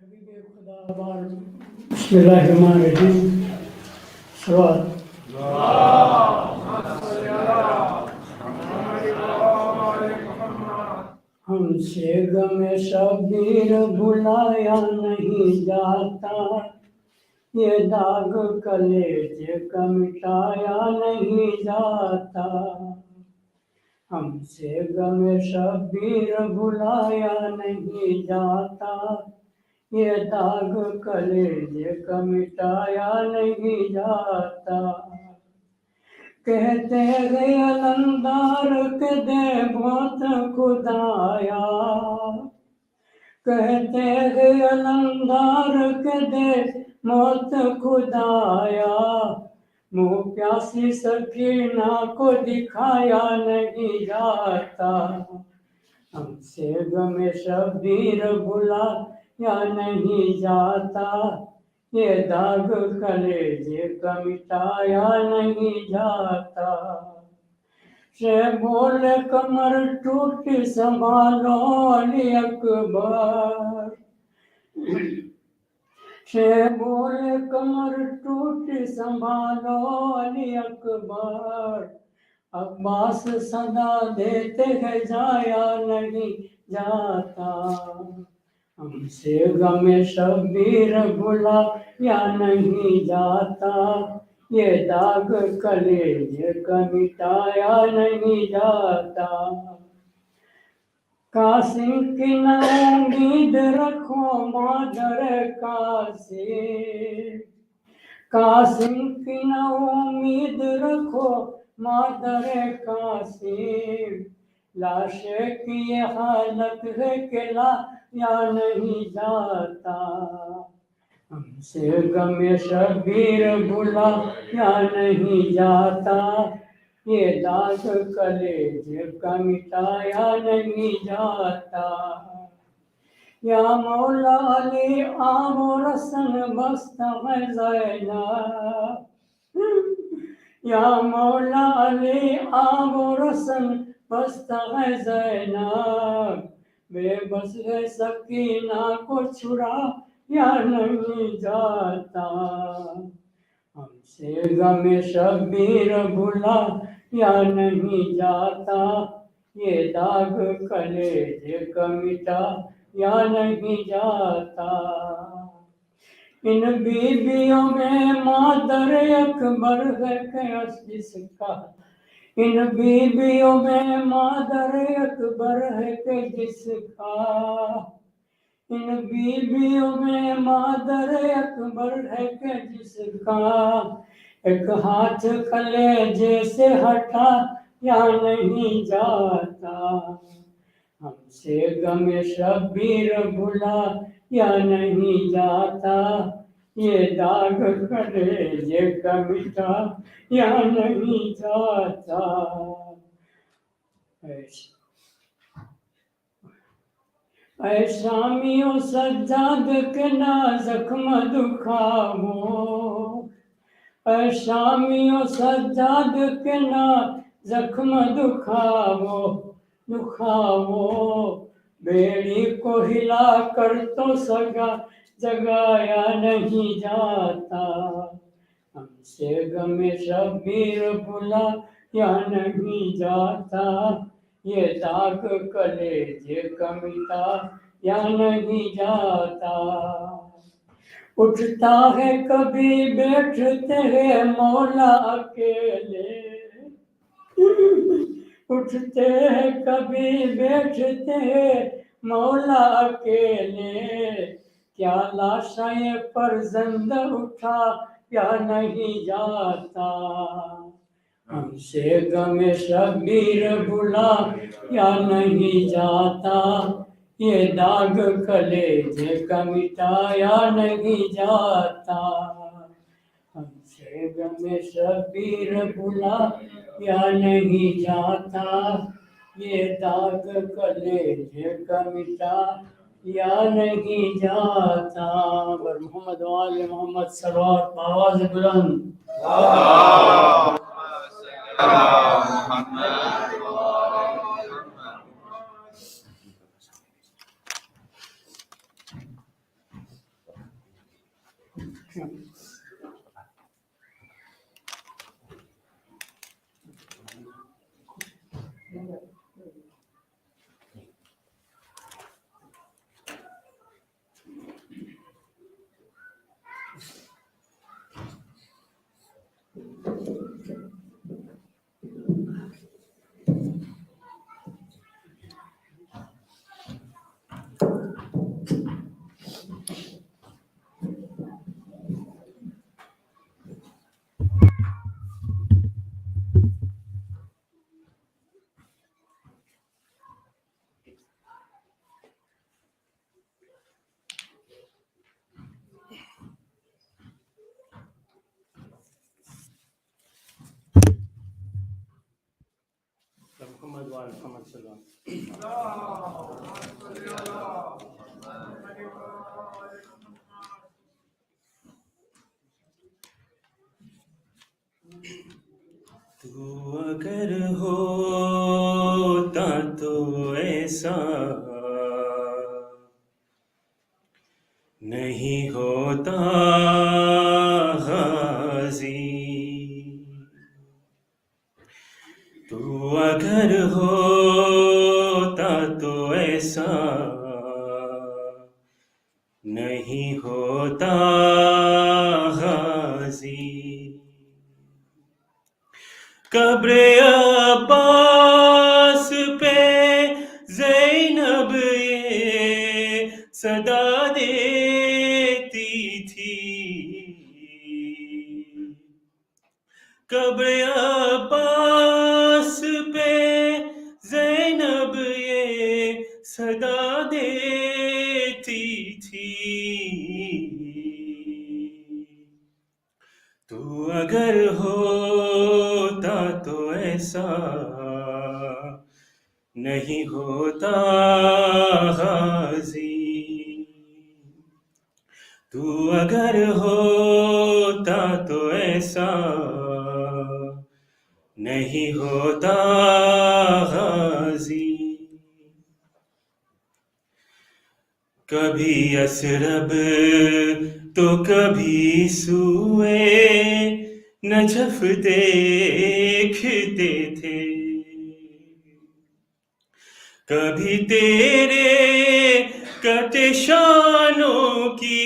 बिस्मिल्लाहिर्रहमानिर्रहीम। सवाल हमसे गमे शबीर भुलाया नहीं जाता, ये दाग कलेजे का मिटाया नहीं जाता। हमसे गमे शबीर भुलाया नहीं जाता, ये दाग कलेजे का मिटाया नहीं जाता। कहते गए अलंदार के दे बहुत खुदाया, कहते गए अलंदार के दे मौत खुदाया। मुँह प्यासी सकीना को दिखाया नहीं जाता। हमसे गमे शबीर भुला या नहीं जाता, ये दाग कलेजे का मिटाया नहीं जाता। से बोले कमर टूटी संभालो अली अकबर, से बोले कमर टूटी संभालो अली अकबर। अब्बास सदा देते हैं जाया नहीं जाता। हमसे गमे शबीर भुला या नहीं जाता, ये दाग कलेजे का मिटाया नहीं जाता। कासिम की न उम्मीद रखो मादर कासिम, कासिम की न उम्मीद रखो मादर कासिम। लाशे की ये हालत है कि या नहीं जाता। हमसे गमे शबीर भुला या नहीं जाता, ये दाग कलेजे का मिटाया नहीं जाता। या मौला अली आबो रसन बस्ता है ज़ैनब, या मौला अली आबो रसन बस्ता है ज़ैनब। बेबस है सकीना को छुड़ा या नहीं जाता। हमसे गमे शबीर भुला या नहीं जाता, ये दाग कलेजे का मिटा या नहीं जाता। इन बीबियों में मादर अकबर है जिसका, इन बीबियों में मादर अकबर है कि जिसका। इन बीबियों में मादर अकबर है कि जिसका। एक हाथ कलेजे से हटा या नहीं जाता। हमसे गमे शबीर भुला या नहीं जाता, ये दाग कलेजे का मिटा या नहीं जाता। ऐ शामियों सज्जाद के ना जख्म दुखावो, ऐ शामियों सज्जाद के ना जख्म दुखावो, दुखावो। बेड़ी को हिला कर तो सगा जगाया नहीं जाता। हमसे गमे शबीर भुला या नहीं जाता, ये दाग कलेजे का मिटा या नहीं जाता। उठता है कभी बैठते हैं मौला अकेले, उठते हैं कभी बैठते हैं मौला अकेले। क्या लाशाएं फर्जंद उठा या नहीं जाता। हमसे गमे शबीर भुला या नहीं जाता, ये दाग कलेजे का मिटाया नहीं जाता। हमसे गमे शबीर भुला या नहीं जाता, ये दाग कलेजे का मिटा या नहीं जाता। बर मोहम्मद वाले मोहम्मद सल्लल्लाहु आवाज़ बुलंद। محمد وآل محمد صلى الله عليه وسلم. तू अगर होता तो ऐसा नहीं होता हाज़ी, तू अगर होता तो ऐसा नहीं होता हाज़ी। कब्र अब्बास पे ज़ैनब ये सदा देती थी, कब्र अब्बास पे ज़ैनब ये सदा देती थी। तू अगर होता तो ऐसा नहीं होता हाज़ी, तू अगर होता तो ऐसा नहीं होता हाज़ी। कभी असरब तो कभी सूए नजफ देखते थे, कभी तेरे कटे शानों की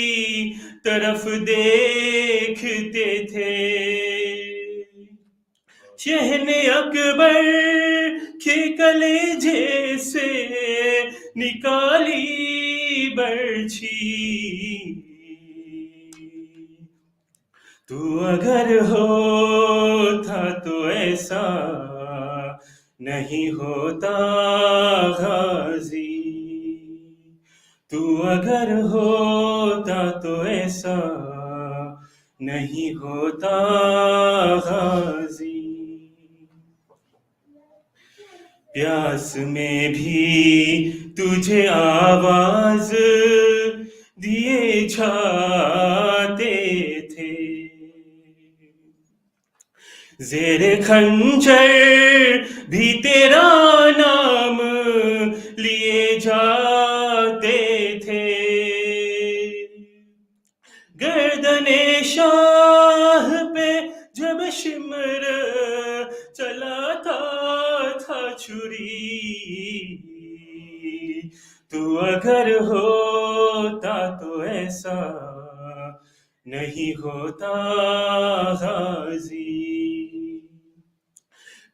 तरफ देखते थे। शहने अकबर के कलेजे से निकाली बर्छी, तू अगर होता तो ऐसा नहीं होता हाज़ी, तू अगर होता तो ऐसा नहीं होता हाज़ी। प्यास में भी तुझे आवाज दिए जाते थे, ज़ेरे खंजर भी तेरा नाम लिए जाते थे। गर्दने शाह पे जब शिमर चलाता था छुरी, तू अगर होता तो ऐसा नहीं होता हाज़ी।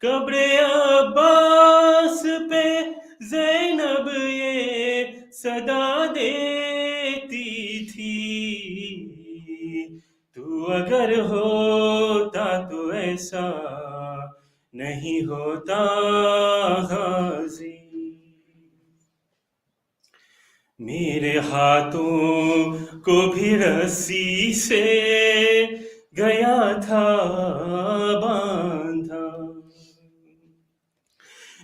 कब्र अब्बास पे ज़ैनब ये सदा देती थी, तू अगर होता तो ऐसा नहीं होता हाज़ी। मेरे हाथों को भी रस्सी से गया था बांधा,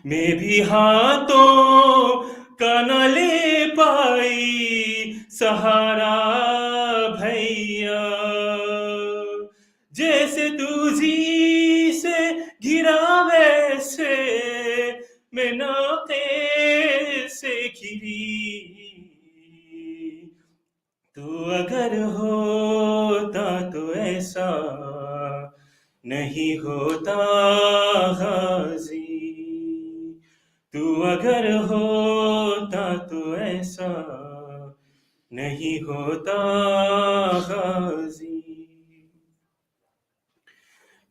मैं भी हाथों का न ले पाई सहारा भैया, जैसे तुझी से घिरा वैसे मैं नाक़े से घिरी, तू अगर होता ऐसा नहीं होता गाजी, तू अगर होता तो ऐसा नहीं होता गाजी।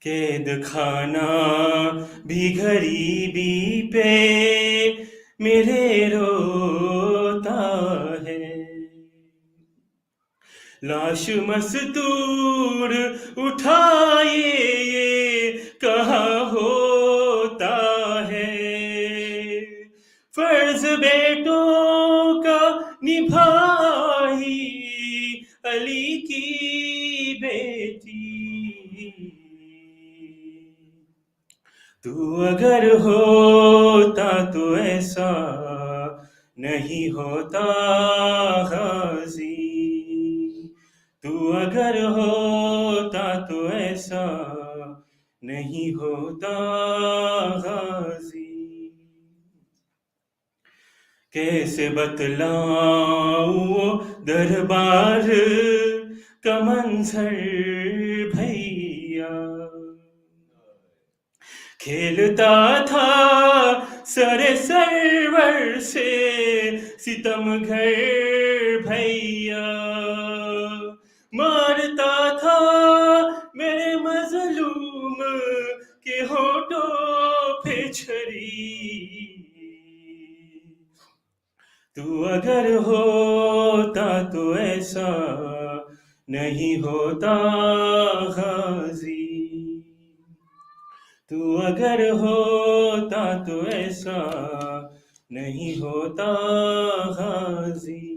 कैद खाना भी गरीबी पे मेरे रोता है, लाश मस्तूर उठाए ये कहाँ होता है, फर्ज बेटों का निभाई अली की बेटी, तू अगर होता तो ऐसा नहीं होता गाजी, तू अगर होता तो ऐसा नहीं होता गाजी। कैसे बतलाऊं वो दरबार का मंजर भैया, खेलता था सरे सरवर से सितमगर भैया, मारता था मेरे मजलूम के होठों पे छरी, तू अगर होता तो ऐसा नहीं होता गाजी, तू अगर होता तो ऐसा नहीं होता गाजी।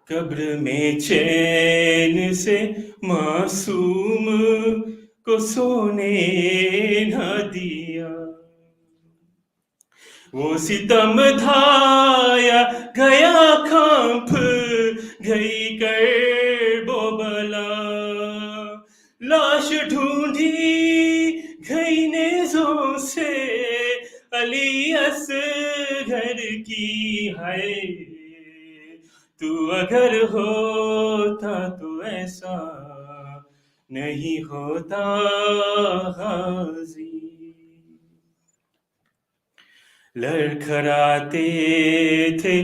कब्र में चैन से मासूम को सोने न दिया, वो सितम धाया गया कांप गई कर बोबला, लाश ढूंढी गई नेज़ों से अली असगर की है, तू अगर होता तो ऐसा नहीं होता गाजी। लड़खड़ाते थे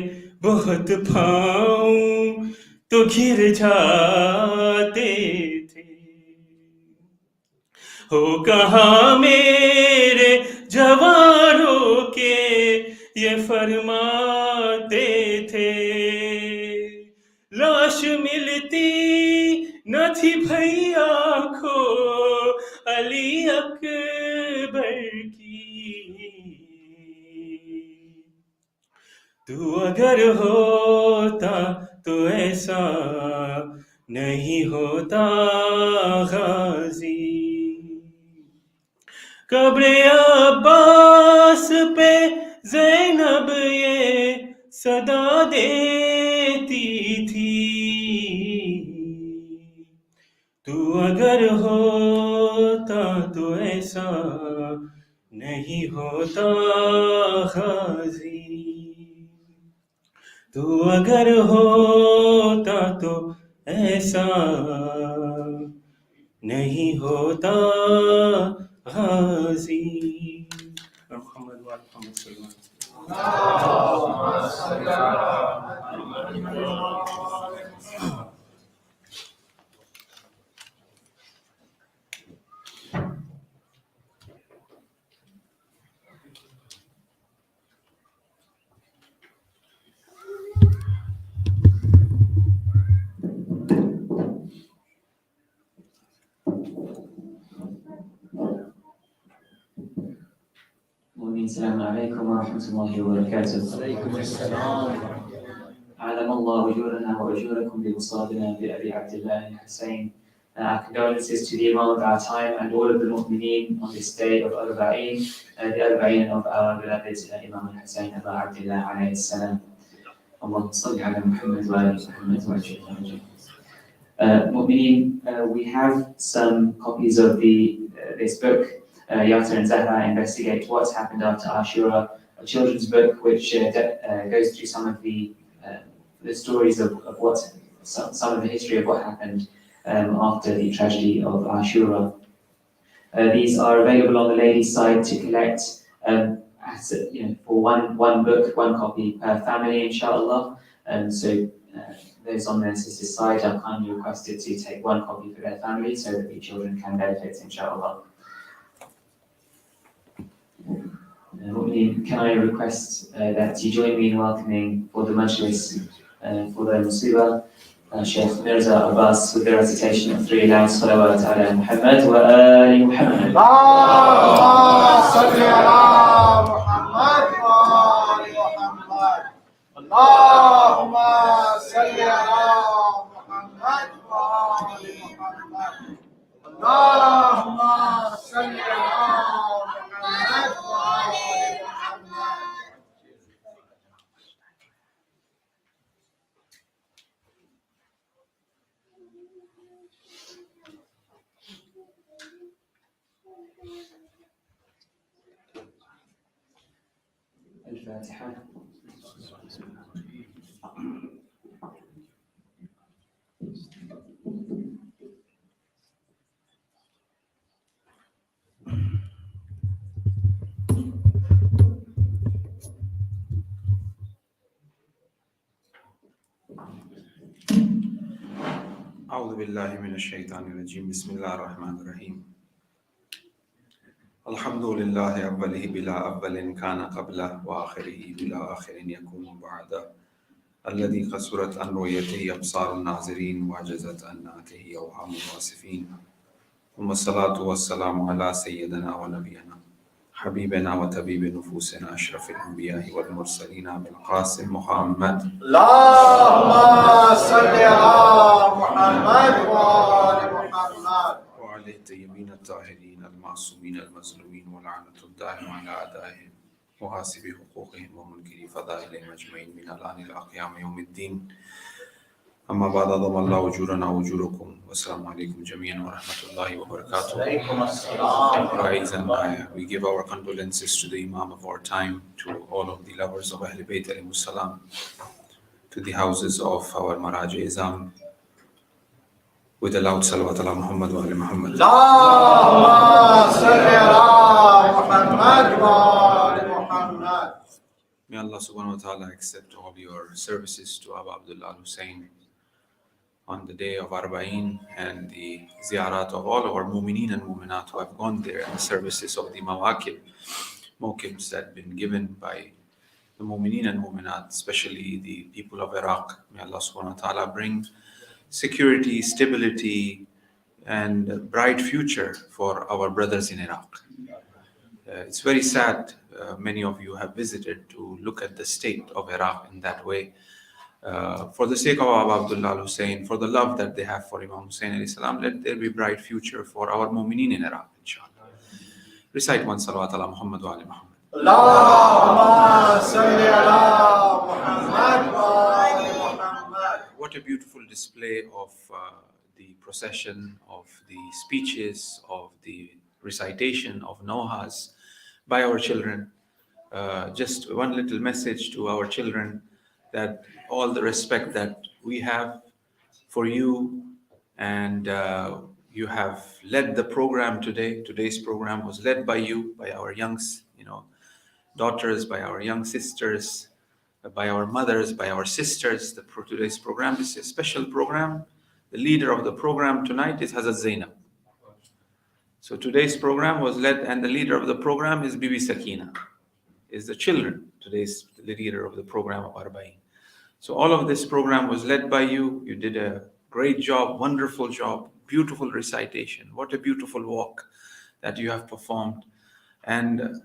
बहुत पाँव तो गिर जाते थे, हो कहाँ मेरे जवानों के ये फरमाते थे, लाश मिलती न थी भैया को अली अकबर की, तू अगर होता तो ऐसा नहीं होता गाजी, कब्र अब्बास पे ज़ैनब ये सदा देती थी, तू अगर होता तो ऐसा नहीं होता गाजी, तू अगर होता तो ऐसा नहीं होता गाजी। मोहम्मद व Mohammad السلام عليكم ورحمة الله وبركاته. عليكم السلام. أعلم الله أجورنا وأجوركم بوصالنا بأبي عبد الله الحسين. Our condolences to the Imam of our time and all of the mu'mineen on this day of Arba'een, the Arba'een of our beloved Imam al-Hussein Abu Abdullah alayhi salam. اللهم صل على محمد وآل محمد وأجل. Mu'mineen, we have some copies of this book, Yasser and Zahra Investigate What's Happened After Ashura, a children's book which goes through some of the stories of what, some of the history of what happened after the tragedy of Ashura. These are available on the ladies' side to collect for one book, one copy per family, inshallah. So those on the sisters' side are kindly requested to take one copy for their family so that the children can benefit, inshallah. Can I request that you join me in welcoming for the majlis, for the musibah, Sheikh Mirza Abbas with the recitation of 3 loud salawat ala Muhammad wa ali Muhammad. اللهم صل على محمد وآل محمد. اللهم صل على محمد وآل محمد. اللهم صل على محمد وآل محمد. الفاتحة. أعوذ بالله من الشيطان الرجيم بسم الله الرحمن الرحيم الحمد لله أوله بلا أول كان قبله وآخره بلا آخر يكون بعده الذي قصرت عن رؤيته أبصار الناظرين وعجزت عن نعته أوهام الواصفين ثم الصلاة والسلام على سيدنا ونبينا حبيبنا وطبيب نفوسنا أشرف الأنبياء والمرسلين أبي القاسم محمد. اللهم صل على محمد وآل محمد وعلى الطيبين الطاهرين المعصومين المظلومين ولعنة الدائم على أعدائهم وحاسب حقوقهم ومنكر فضائلهم أجمعين من الآن إلى قيام يوم الدين. أما بعد ضم الله أجورنا وأجوركم والسلام عليكم جميعا ورحمة الله وبركاته. Rise and we give our condolences to the Imam of our time, to all of the lovers of Ahl Bayt alayhi salam, to the houses of our Maraj Izam, with a loud salawat ala Muhammad wa ali Muhammad. اللهم صل على محمد وآل محمد. May Allah subhanahu wa ta'ala accept all your services to Abu Abdullah Hussein on the day of Arba'een and the ziyarat of all our mu'mineen and mu'minat who have gone there, and the services of the mawqibs that have been given by the mu'mineen and mu'minat, especially the people of Iraq. May Allah subhanahu wa ta'ala bring security, stability, and a bright future for our brothers in Iraq. It's very sad, many of you have visited to look at the state of Iraq in that way. For the sake of Abu Abdullah Hussein, for the love that they have for Imam Hussein alayhi salam, let there be bright future for our mu'mineen in Iraq, inshallah. Recite one salawat ala Muhammad wa ali Muhammad. اللهم صل على محمد وآل محمد. What a beautiful display of the procession, of the speeches, of the recitation of Nohas by our children. Just one little message to our children, that all the respect that we have for you, and you have led the program today. Today's program was led by you, by our young, daughters, by our young sisters, by our mothers, by our sisters. Today's program is a special program. The leader of the program tonight is Hazrat Zainab. So today's program was led, and the leader of the program is Bibi Sakina, is the children. Today's the leader of the program of Arba'een. So all of this program was led by you. You did a great job, wonderful job, beautiful recitation. What a beautiful walk that you have performed. And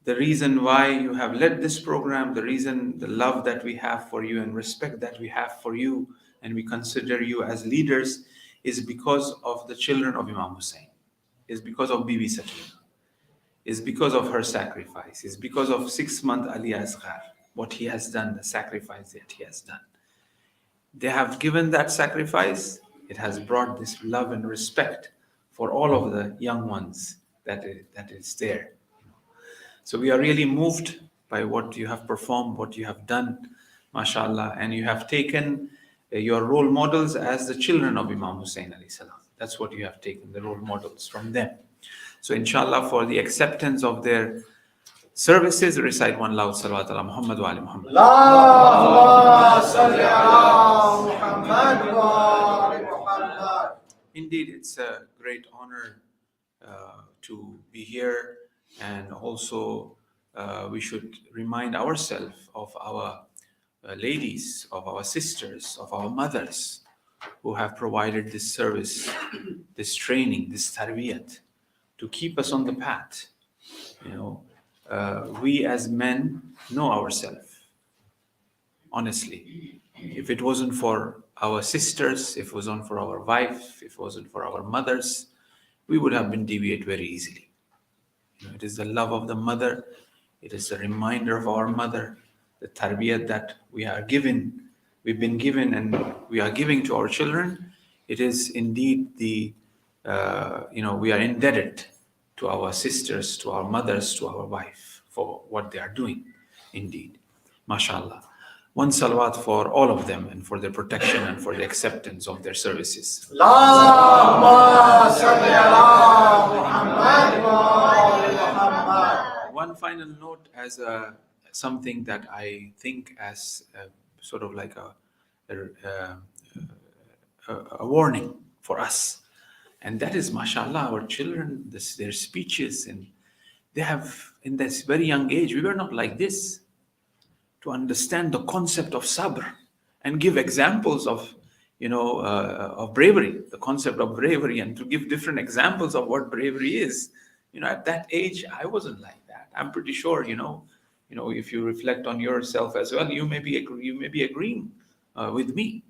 the reason why you have led this program, the love that we have for you and respect that we have for you, and we consider you as leaders, is because of the children of Imam Hussein, is because of Bibi Sakina, is because of her sacrifice, is because of 6-month Ali Asghar, what he has done, the sacrifice that he has done. They have given that sacrifice. It has brought this love and respect for all of the young ones that is there. So we are really moved by what you have performed, what you have done, mashallah, and you have taken your role models as the children of Imam Hussein alayhi salam. That's what you have taken, the role models from them. So inshallah, for the acceptance of their services, recite one loud salawat ala Muhammad wa ali Muhammad. اللهم صل على محمد وآل محمد. Indeed, it's a great honor to be here, and also we should remind ourselves of our ladies, of our sisters, of our mothers who have provided this service, this training, this tarbiyat to keep us on the path. We as men know ourselves, honestly. If it wasn't for our sisters, if it wasn't for our wife, if it wasn't for our mothers, we would have been deviate very easily. It is the love of the mother, it is the reminder of our mother, the tarbiyat that we've been given and we are giving to our children. It is indeed we are indebted to our sisters, to our mothers, to our wife for what they are doing, indeed. MashaAllah. One salawat for all of them and for their protection and for the acceptance of their services. اللهم صل على محمد وآل محمد. One final note as something that I think as sort of like a warning for us. And that is, mashallah, our children, their speeches, and they have, in this very young age, we were not like this, to understand the concept of sabr and give examples of bravery, the concept of bravery, and to give different examples of what bravery is. At that age, I wasn't like that. I'm pretty sure, if you reflect on yourself as well, you may be agreeing with me.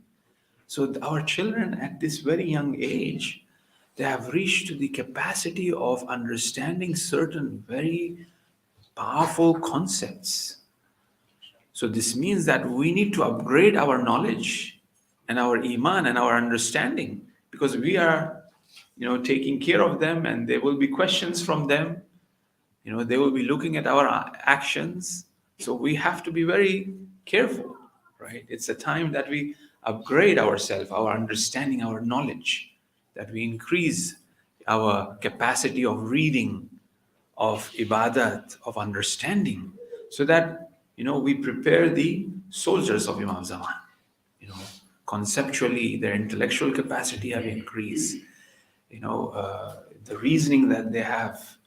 So our children at this very young age, they have reached to the capacity of understanding certain very powerful concepts. So this means that we need to upgrade our knowledge and our iman and our understanding, because we are, taking care of them, and there will be questions from them. They will be looking at our actions. So we have to be very careful, right? It's a time that we upgrade ourselves, our understanding, our knowledge, that we increase our capacity of reading, of ibadat, of understanding, so that we prepare the soldiers of Imam Zaman. Conceptually, their intellectual capacity have increased. The reasoning that they have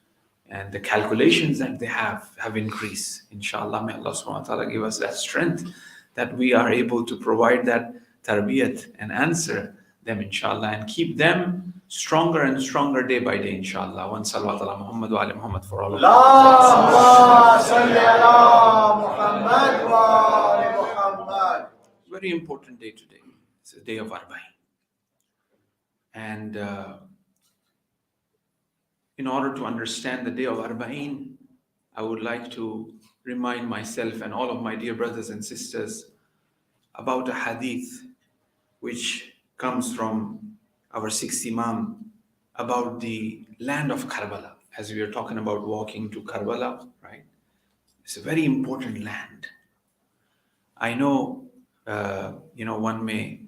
and the calculations that they have increased. Inshallah, may Allah subhanahu wa ta'ala give us that strength that we are able to provide that tarbiyat and answer them, inshallah, and keep them stronger and stronger day by day, inshallah. One salawat ala Muhammad wa ali Muhammad for all of us. اللهم صل على محمد وآل محمد. Very important day today. It's a day of Arba'een. And in order to understand the day of Arba'een, I would like to remind myself and all of my dear brothers and sisters about a hadith which comes from our sixth Imam about the land of Karbala. As we are talking about walking to Karbala, right? It's a very important land. I know, one may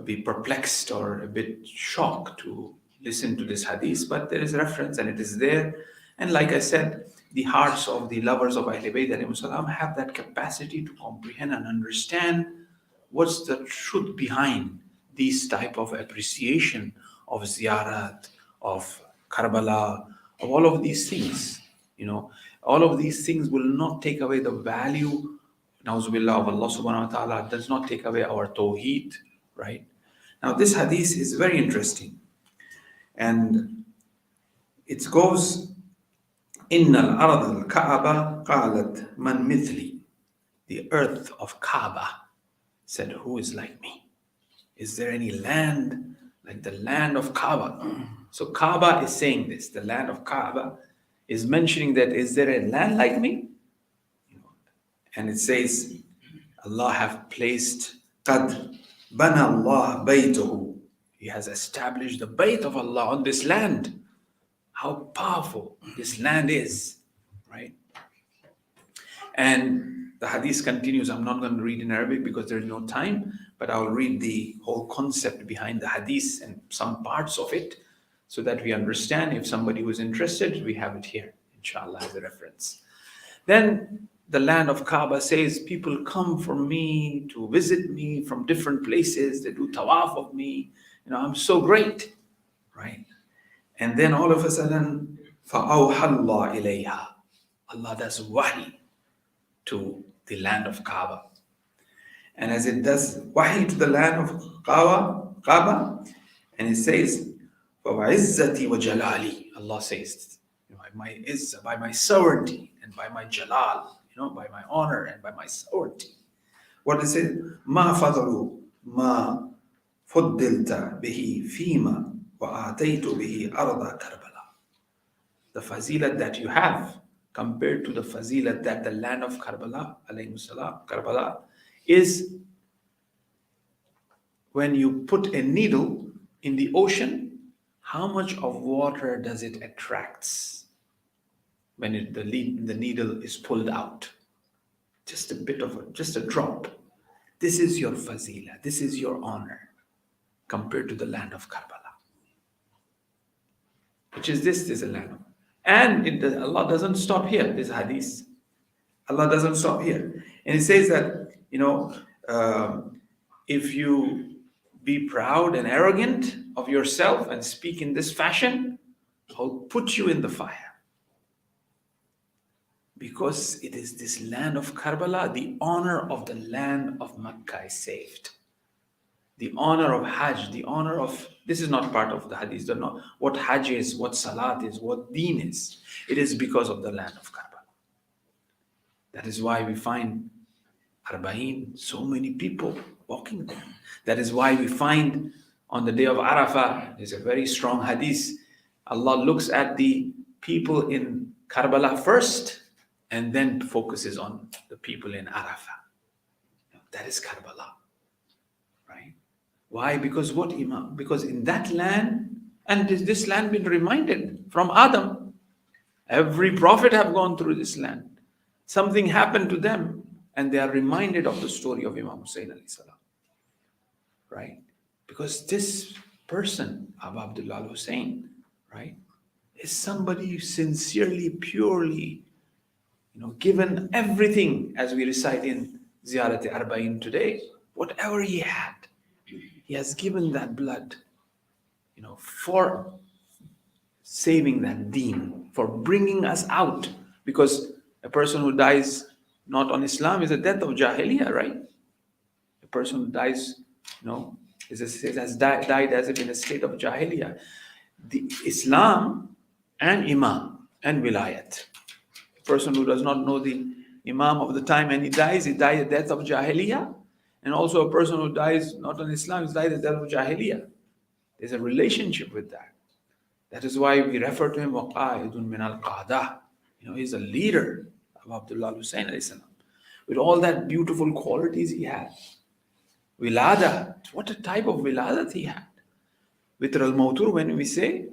be perplexed or a bit shocked to listen to this hadith, but there is reference and it is there. And like I said, the hearts of the lovers of Ahlul Bayt alayhimus salam have that capacity to comprehend and understand what's the truth behind these type of appreciation of ziyarat, of Karbala, of all of these things. All of these things will not take away the value, na'uzubillah, of Allah subhanahu wa ta'ala, does not take away our tawheed, right? Now this hadith is very interesting. And it goes, Inna al-ard al-Kaaba qalat man mithli. The earth of Kaaba said, who is like me? Is there any land like the land of Kaaba? So Kaaba is saying this. The land of Kaaba is mentioning that, is there a land like me? And it says, Allah have placed, qad bana Allah baytuhu. He has established the bayt of Allah on this land. How powerful this land is, right? And the hadith continues. I'm not going to read in Arabic because there is no time, but I'll read the whole concept behind the hadith and some parts of it so that we understand. If somebody who is interested, we have it here, inshallah, as a reference. Then the land of Kaaba says, people come for me to visit me from different places. They do tawaf of me. I'm so great, right? And then all of a sudden, فَأَوْحَى اللَّهُ إِلَيْهَا. Allah does wahi to the land of Kaaba. And as it does wahi to the land of Kaaba, and it says, فَوَعِزَّتِي وَجَلَالِي. Allah says, by my izzah, by my sovereignty, and by my jalal, by my honor and by my sovereignty. What does it say? مَا فَضَلُوا مَا فُضِّلْتَ بِهِ فِيمَا وَآتَيْتُ بِهِ أَرْضَ كَرْبَلَا. The fazilat that you have compared to the fazilat that the land of Karbala, alayhi salam, Karbala, is when you put a needle in the ocean, how much of water does it attracts when the needle is pulled out? Just a drop. This is your fazila, this is your honor compared to the land of Karbala. Which is this is a land of. And Allah doesn't stop here, this hadith. Allah doesn't stop here. And it says that, if you be proud and arrogant of yourself and speak in this fashion, I'll put you in the fire. Because it is this land of Karbala, the honor of the land of Makkah is saved. The honor of Hajj, the honor of, this is not part of the hadith, don't know what Hajj is, what Salat is, what Deen is. It is because of the land of Karbala. That is why we find Arba'een, so many people walking there. That is why we find on the day of Arafah, there's a very strong hadith. Allah looks at the people in Karbala first and then focuses on the people in Arafah. That is Karbala. Right? Why? Because what, Imam? Because in that land, and this land been reminded from Adam. Every prophet have gone through this land. Something happened to them and they are reminded of the story of Imam Hussain alayhi salam. Right? Because this person, Abu Abdullah al-Hussein, right, is somebody sincerely, purely, given everything, as we recite in Ziyarat Arba'een today, whatever he had, he has given that blood, for saving that deen, for bringing us out. Because a person who dies not on Islam is a death of Jahiliyyah, right? A person who dies, has died as if in a state of Jahiliyyah. The Islam and Imam and Wilayat. A person who does not know the Imam of the time and he dies a death of Jahiliyyah. And also a person who dies not on Islam, he dies a death of Jahiliyyah. There's a relationship with that. That is why we refer to him, وَقَائِدٌ مِنَ الْقَادَةِ. He's a leader of Abdullah al-Hussein alayhi salam. With all that beautiful qualities he had. Wilada, what a type of wiladat he had. Witr al-Mawtur, when we say,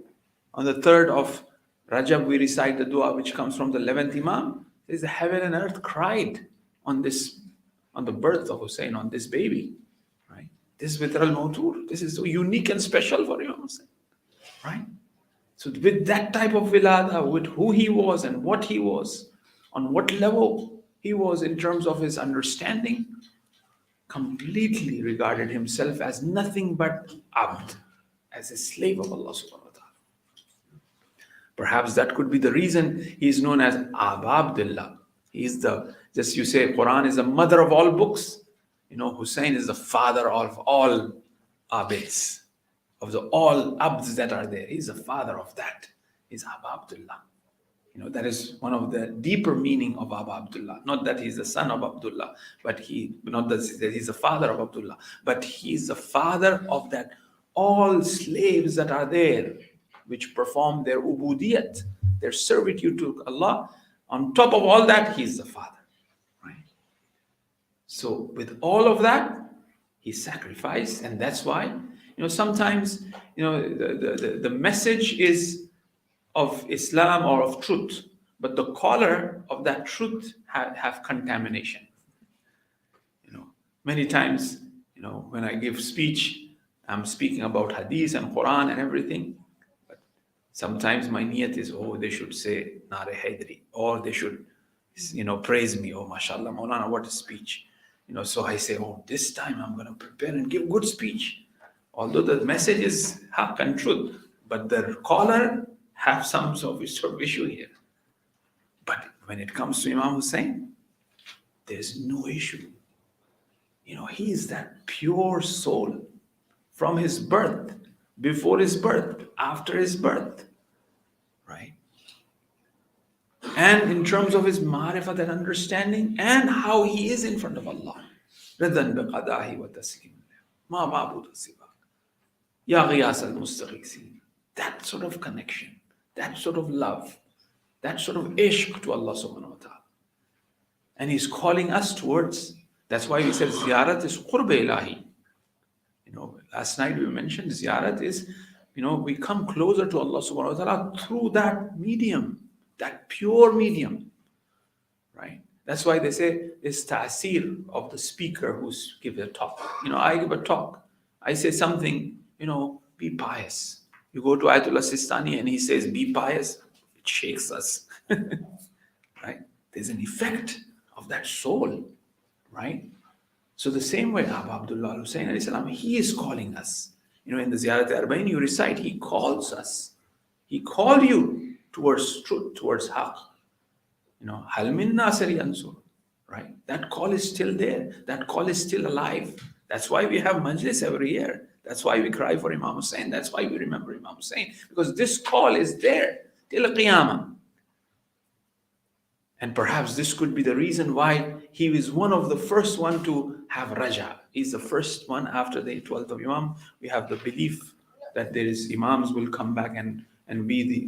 on the 3rd of Rajab, we recite the dua which comes from the 11th Imam. Says the heaven and earth cried on the birth of Hussein, on this baby. Right? This is Witr al-Mawtur. This is so unique and special for Imam Hussein. Right? So with that type of wilada, with who he was and what he was, on what level he was in terms of his understanding, completely regarded himself as nothing but abd, as a slave of Allah subhanahu wa ta'ala. Perhaps that could be the reason he is known as Abu Abdullah. He is just you say Quran is the mother of all books. Hussein is the father of all abids, of all abds that are there. He's the father of that. He's Abu Abdullah. That is one of the deeper meaning of Abu Abdullah. Not that he's the son of Abdullah, but not that he's the father of Abdullah, but he's the father of that all slaves that are there, which perform their ubudiyat, their servitude to Allah. On top of all that, he's the father. Right? So with all of that, he sacrificed, and that's why, sometimes, the message is of Islam or of truth, but the caller of that truth have contamination. Many times, When I give speech, I'm speaking about hadith and Quran and everything. But sometimes my niyat is, they should say Nare Haidari, or they should, praise me. Oh, mashallah, Maulana, what a speech. So I say, this time I'm going to prepare and give good speech. Although the message is haqq and truth, but the caller have some sort of issue here. But when it comes to Imam Hussein, there's no issue. He is that pure soul from his birth, before his birth, after his birth, right? And in terms of his ma'rifat and understanding, and how he is in front of Allah. Ridan biqadahi wa taslim. Ma ma'budu siwa. Ya ghiyas al-mustaghisin. That sort of connection, that sort of love, that sort of ishq to Allah subhanahu wa ta'ala. And he's calling us towards, that's why we said ziyarat is qurb ilahi. Last night we mentioned ziyarat is, we come closer to Allah subhanahu wa ta'ala through that medium, that pure medium, right? That's why they say it's ta'asir of the speaker who's give a talk. I give a talk. I say something, be pious. You go to Ayatollah Sistani and he says, be pious. It shakes us, right? There's an effect of that soul, right? So the same way Abu Abdullah Hussain alayhi salam, he is calling us. In the Ziyarat Arba'een you recite, he calls us. He called you towards truth, towards haqq. Hal min nasiri ansur, right? That call is still there. That call is still alive. That's why we have majlis every year. That's why we cry for Imam Hussain. That's why we remember Imam Hussain. Because this call is there till Qiyamah. And perhaps this could be the reason why he was one of the first one to have Raja. He's the first one after the 12th of Imam. We have the belief that there is Imams will come back and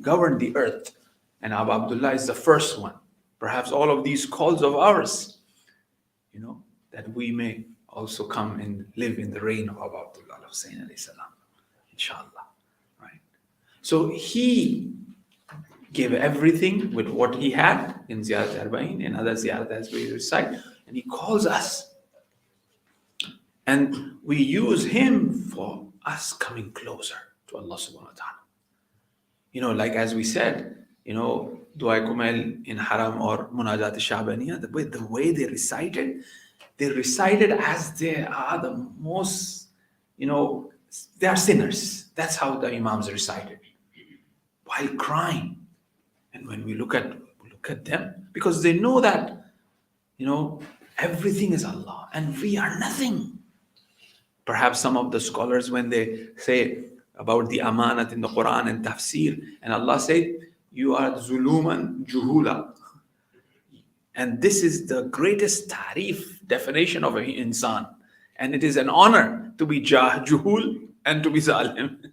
govern the earth. And Abu Abdullah is the first one. Perhaps all of these calls of ours, that we may also come and live in the reign of Abu Abdullah Hussain alayhi salam. Inshallah. Right? So he gave everything with what he had in Ziyarat Arba'een, in other Ziyarat as we recite, and he calls us. And we use him for us coming closer to Allah subhanahu wa ta'ala. Like as we said, Dua Kumail in Haram or Munajat Shabaniya, the way they recited as they are the most, they are sinners. That's how the Imams recited, while crying. And when we look at them, because they know that, everything is Allah and we are nothing. Perhaps some of the scholars, when they say about the amanat in the Quran and tafsir, and Allah said, you are zuluman juhula. And this is the greatest tarif definition of an insan. And it is an honor to be juhul and to be zalim.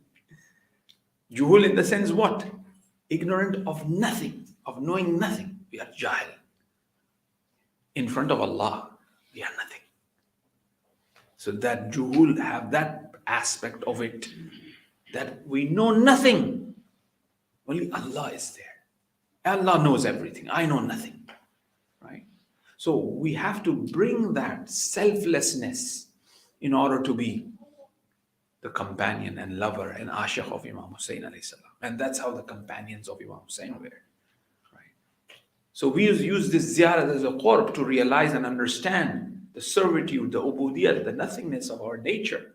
Juhul in the sense what? Ignorant of nothing, of knowing nothing. We are jahil. In front of Allah, we are nothing. So that juhul have that aspect of it, that we know nothing. Only Allah is there. Allah knows everything. I know nothing. Right? So we have to bring that selflessness in order to be the companion and lover and ashiq of Imam Hussain alayhi salam. And that's how the companions of Imam Hussain were. Right? So we use this ziyarat as a qurb to realize and understand the servitude, the ubudiyat, the nothingness of our nature.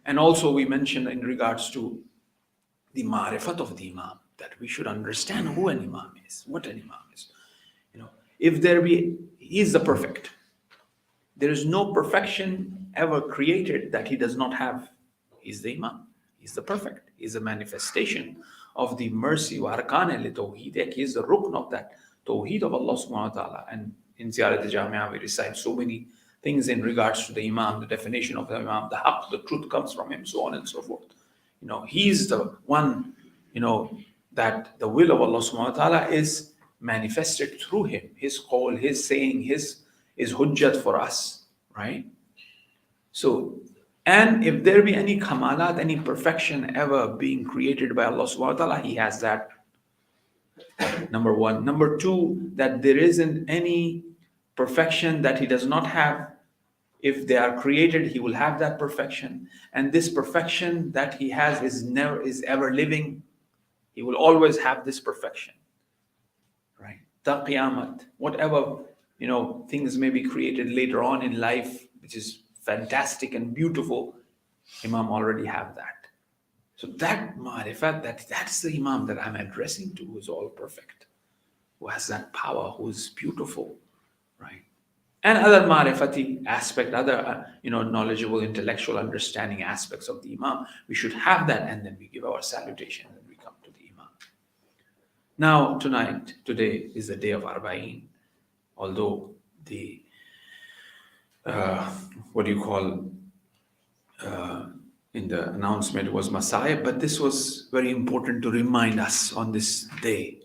And also we mentioned in regards to the ma'rifat of the Imam, that we should understand who an Imam is, what an Imam is. If there be, he is the perfect. There is no perfection ever created that he does not have. He's the Imam. He's the perfect. He's a manifestation of the mercy wa arkan al-tawheed. He is the rukn of that tawheed of Allah subhanahu wa ta'ala. And in Ziyarat al-Jami'ah we recite so many things in regards to the Imam, the definition of the Imam, the haqq, the truth comes from him, so on and so forth. He's the one, that the will of Allah subhanahu wa ta'ala is manifested through him, his call, his saying, his hujjat for us, right? So, and if there be any kamalat, any perfection ever being created by Allah subhanahu wa ta'ala, he has that. Number one. Number two, that there isn't any perfection that he does not have If they are created, he will have that perfection. And this perfection that he has is ever living. He will always have this perfection. Right? Ta Qiyamat, whatever things may be created later on in life, which is fantastic and beautiful, Imam already have that. So that ma'rifat, that's the Imam that I'm addressing to, who is all perfect, who has that power, who is beautiful, right? And other ma'rifati aspect, other knowledgeable, intellectual understanding aspects of the Imam. We should have that, and then we give our salutation and we come to the Imam. Now, today is the day of Arba'een, although the in the announcement was Messiah, but this was very important to remind us on this day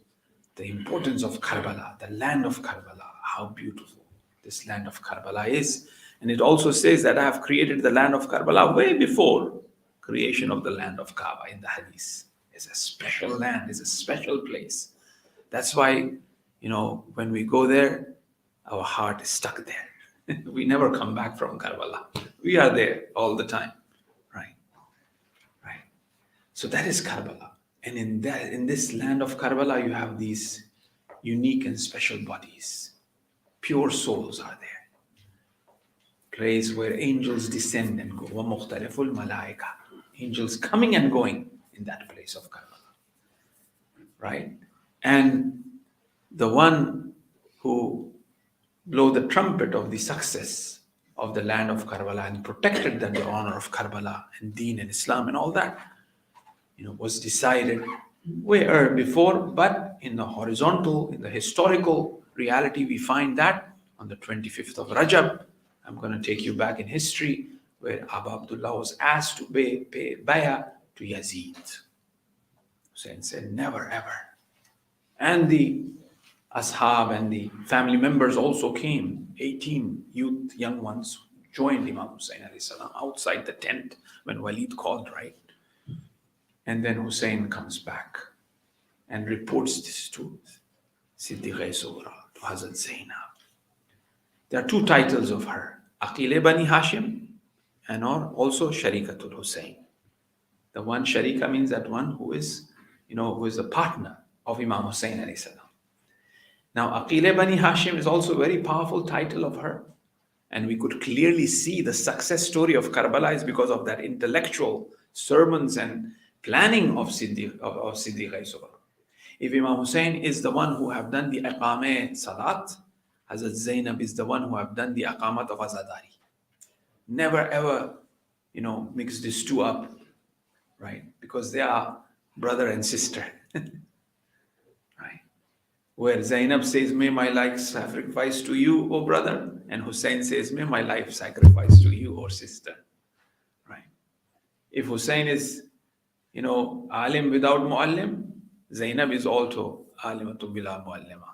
the importance of Karbala, the land of Karbala, how beautiful this land of Karbala is. And it also says that I have created the land of Karbala way before creation of the land of Kaaba in the Hadith. It's a special land, it's a special place. That's why, when we go there, our heart is stuck there. We never come back from Karbala. We are there all the time. Right. So that is Karbala. And in this land of Karbala, you have these unique and special bodies. Pure souls are there. Place where angels descend and go. وَمُخْتَلِفُ الْمَلَائِكَةِ. Angels coming and going in that place of Karbala. Right? And the one who blew the trumpet of the success of the land of Karbala and protected the honor of Karbala and Deen and Islam and all that, was decided way before, but in the horizontal, in the historical reality, we find that on the 25th of Rajab, I'm going to take you back in history, where Abu Abdullah was asked to pay bay'ah to Yazid. Hussein said, never ever. And the ashab and the family members also came. 18 young ones joined Imam Hussein alayhi salam outside the tent when Walid called, right? And then Hussein comes back and reports this to Siddiqa Sughra, to Hazrat Zainab. There are two titles of her, Aqile Bani Hashim and also Sharikatul Hussein. The one Sharika means that one who is a partner of Imam Hussein alayhi salam. Now, Aqile Bani Hashim is also a very powerful title of her. And we could clearly see the success story of Karbala is because of that intellectual sermons and planning of Siddiqa Sughra. If Imam Hussein is the one who have done the Aqameh Salat, Hazrat Zainab is the one who have done the Aqamat of Azadari. Never ever, mix these two up, right? Because they are brother and sister. Right? Where Zainab says, may my life sacrifice to you, O brother. And Hussein says, may my life sacrifice to you, O sister. Right? If Hussein is, alim without muallim, Zainab is also alimatu bila muallima.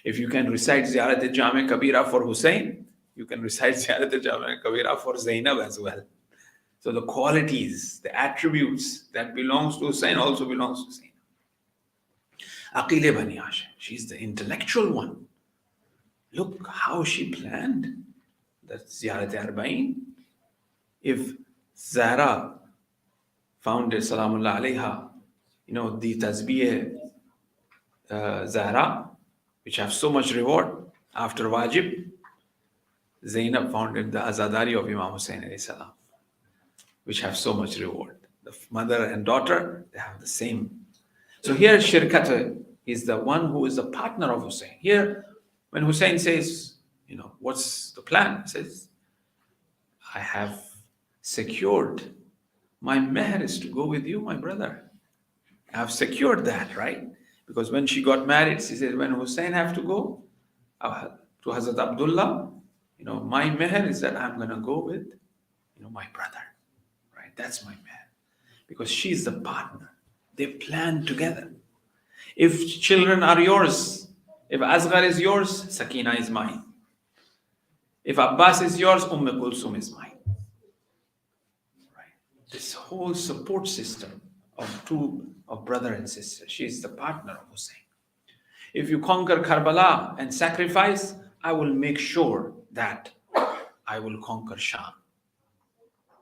If you can recite Ziyarat Jami Kabira for Hussein, you can recite Ziyarat Jami Kabira for Zainab as well. So the qualities, the attributes that belongs to Hussein also belongs to Zainab. Aqile Bani Hashim, she's the intellectual one. Look how she planned that Ziyarat Arba'een. If Zahra founded Salamullah Alayha, the Tasbih Zahra, which have so much reward after Wajib, Zainab founded the Azadari of Imam Hussein alayhi salam, which have so much reward. The mother and daughter, they have the same. So here Shirkat is the one who is the partner of Hussein. Here, when Hussein says, what's the plan? He says, I have secured my meher is to go with you, my brother. I have secured that, right? Because when she got married, she said, when Hussein have to go to Hazrat Abdullah, my meher is that I'm going to go with, my brother, right? That's my meher. Because she's the partner. They plan together. If children are yours, if Asghar is yours, Sakina is mine. If Abbas is yours, Kulsum is mine. Right? This whole support system of brother and sister. She is the partner of Hussein. If you conquer Karbala and sacrifice, I will make sure that I will conquer Sham.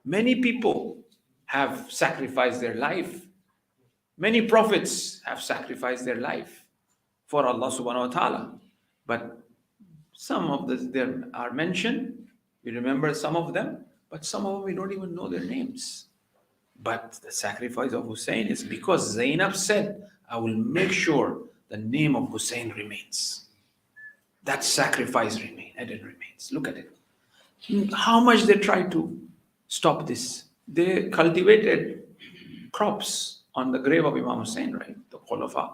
Many people have sacrificed their life. Many prophets have sacrificed their life for Allah subhanahu wa ta'ala. But some of them are mentioned. We remember some of them, but some of them we don't even know their names. But the sacrifice of Hussein is because Zainab said, I will make sure the name of Hussein remains. That sacrifice remains, and it remains. Look at it. How much they tried to stop this. They cultivated crops on the grave of Imam Hussein, right? The Khulafa.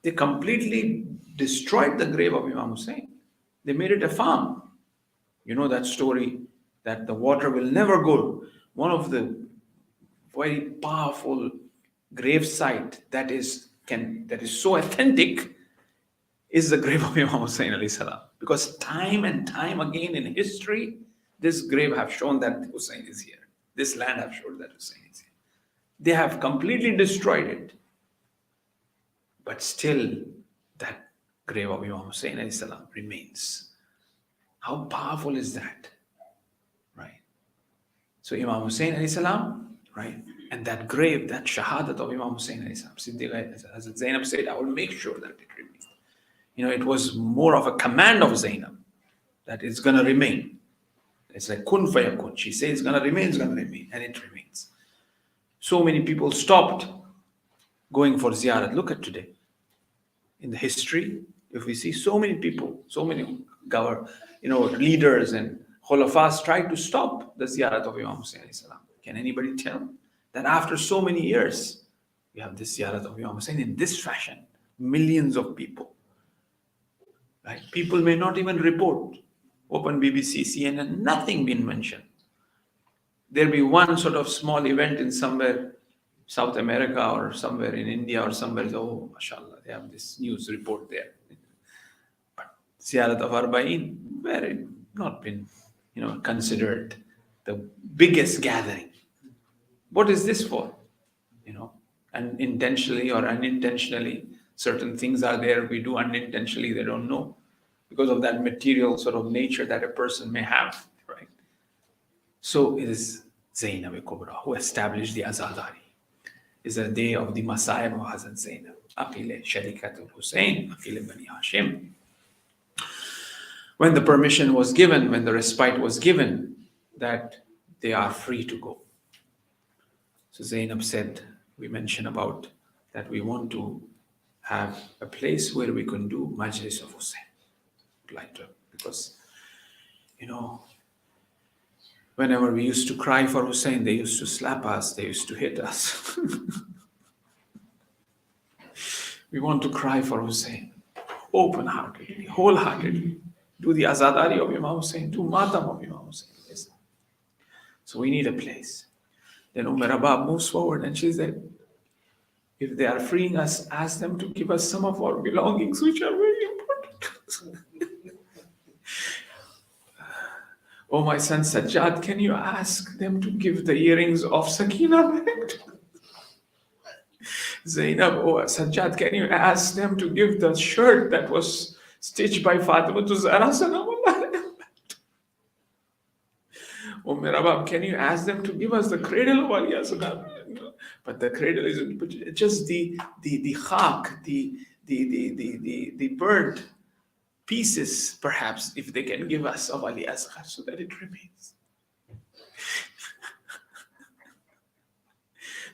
They completely destroyed the grave of Imam Hussein. They made it a farm. You know that story that the water will never go. One of the very powerful grave site that is so authentic is the grave of Imam Hussein alayhi salam. Because time and time again in history, this grave have shown that Hussein is here. This land have shown that Hussein is here. They have completely destroyed it. But still, that grave of Imam Hussein alayhi salam remains. How powerful is that? Right? So Imam Hussein alayhi salam, right? And that grave, that shahadat of Imam Hussein alayhi salam, Hazrat Zainab said, I will make sure that it remains. You know, it was more of a command of Zainab that it's going to remain. It's like kun fayakun. She says it's going to remain, and it remains. So many people stopped going for ziyarat. Look at today. In the history, if we see so many people, so many leaders and khulafas tried to stop the ziyarat of Imam Hussein alayhi salam. Can anybody tell that after so many years, we have this ziyarat of Imam Hussein in this fashion? Millions of people. Right? People may not even report. Open BBC, CNN, nothing been mentioned. There'll be one sort of small event in somewhere, South America or somewhere in India or somewhere. Oh, mashallah, they have this news report there. But Ziyarat of Arba'een, very not been, considered the biggest gathering. What is this for? And intentionally or unintentionally, certain things are there we do unintentionally, they don't know, because of that material sort of nature that a person may have, right? So it is Zainab Kubra who established the Azadari. It's a day of the Masayib of Hazrat Zainab. Aqil Sharikatul Hussein, Aqil Bani Hashim. When the permission was given, when the respite was given, that they are free to go. So Zainab said, we mentioned about that we want to have a place where we can do Majlis of Hussein. Like to, because, whenever we used to cry for Hussein, they used to slap us, they used to hit us. We want to cry for Hussein, open-heartedly, wholeheartedly. Do the Azadari of Imam Hussein, do Matam of Imam Hussein. So we need a place. Then Rabab moves forward and she said, if they are freeing us, ask them to give us some of our belongings, which are very important. Oh, my son Sajjad, can you ask them to give the earrings of Sakina back? Zainab, oh, Sajjad, can you ask them to give the shirt that was stitched by Fatima to Zahra Sanamullah? Oh, Rabab, can you ask them to give us the cradle of Ali Asad? But the cradle is just the khak, the bird pieces, perhaps, if they can give us of Ali Asghar so that it remains.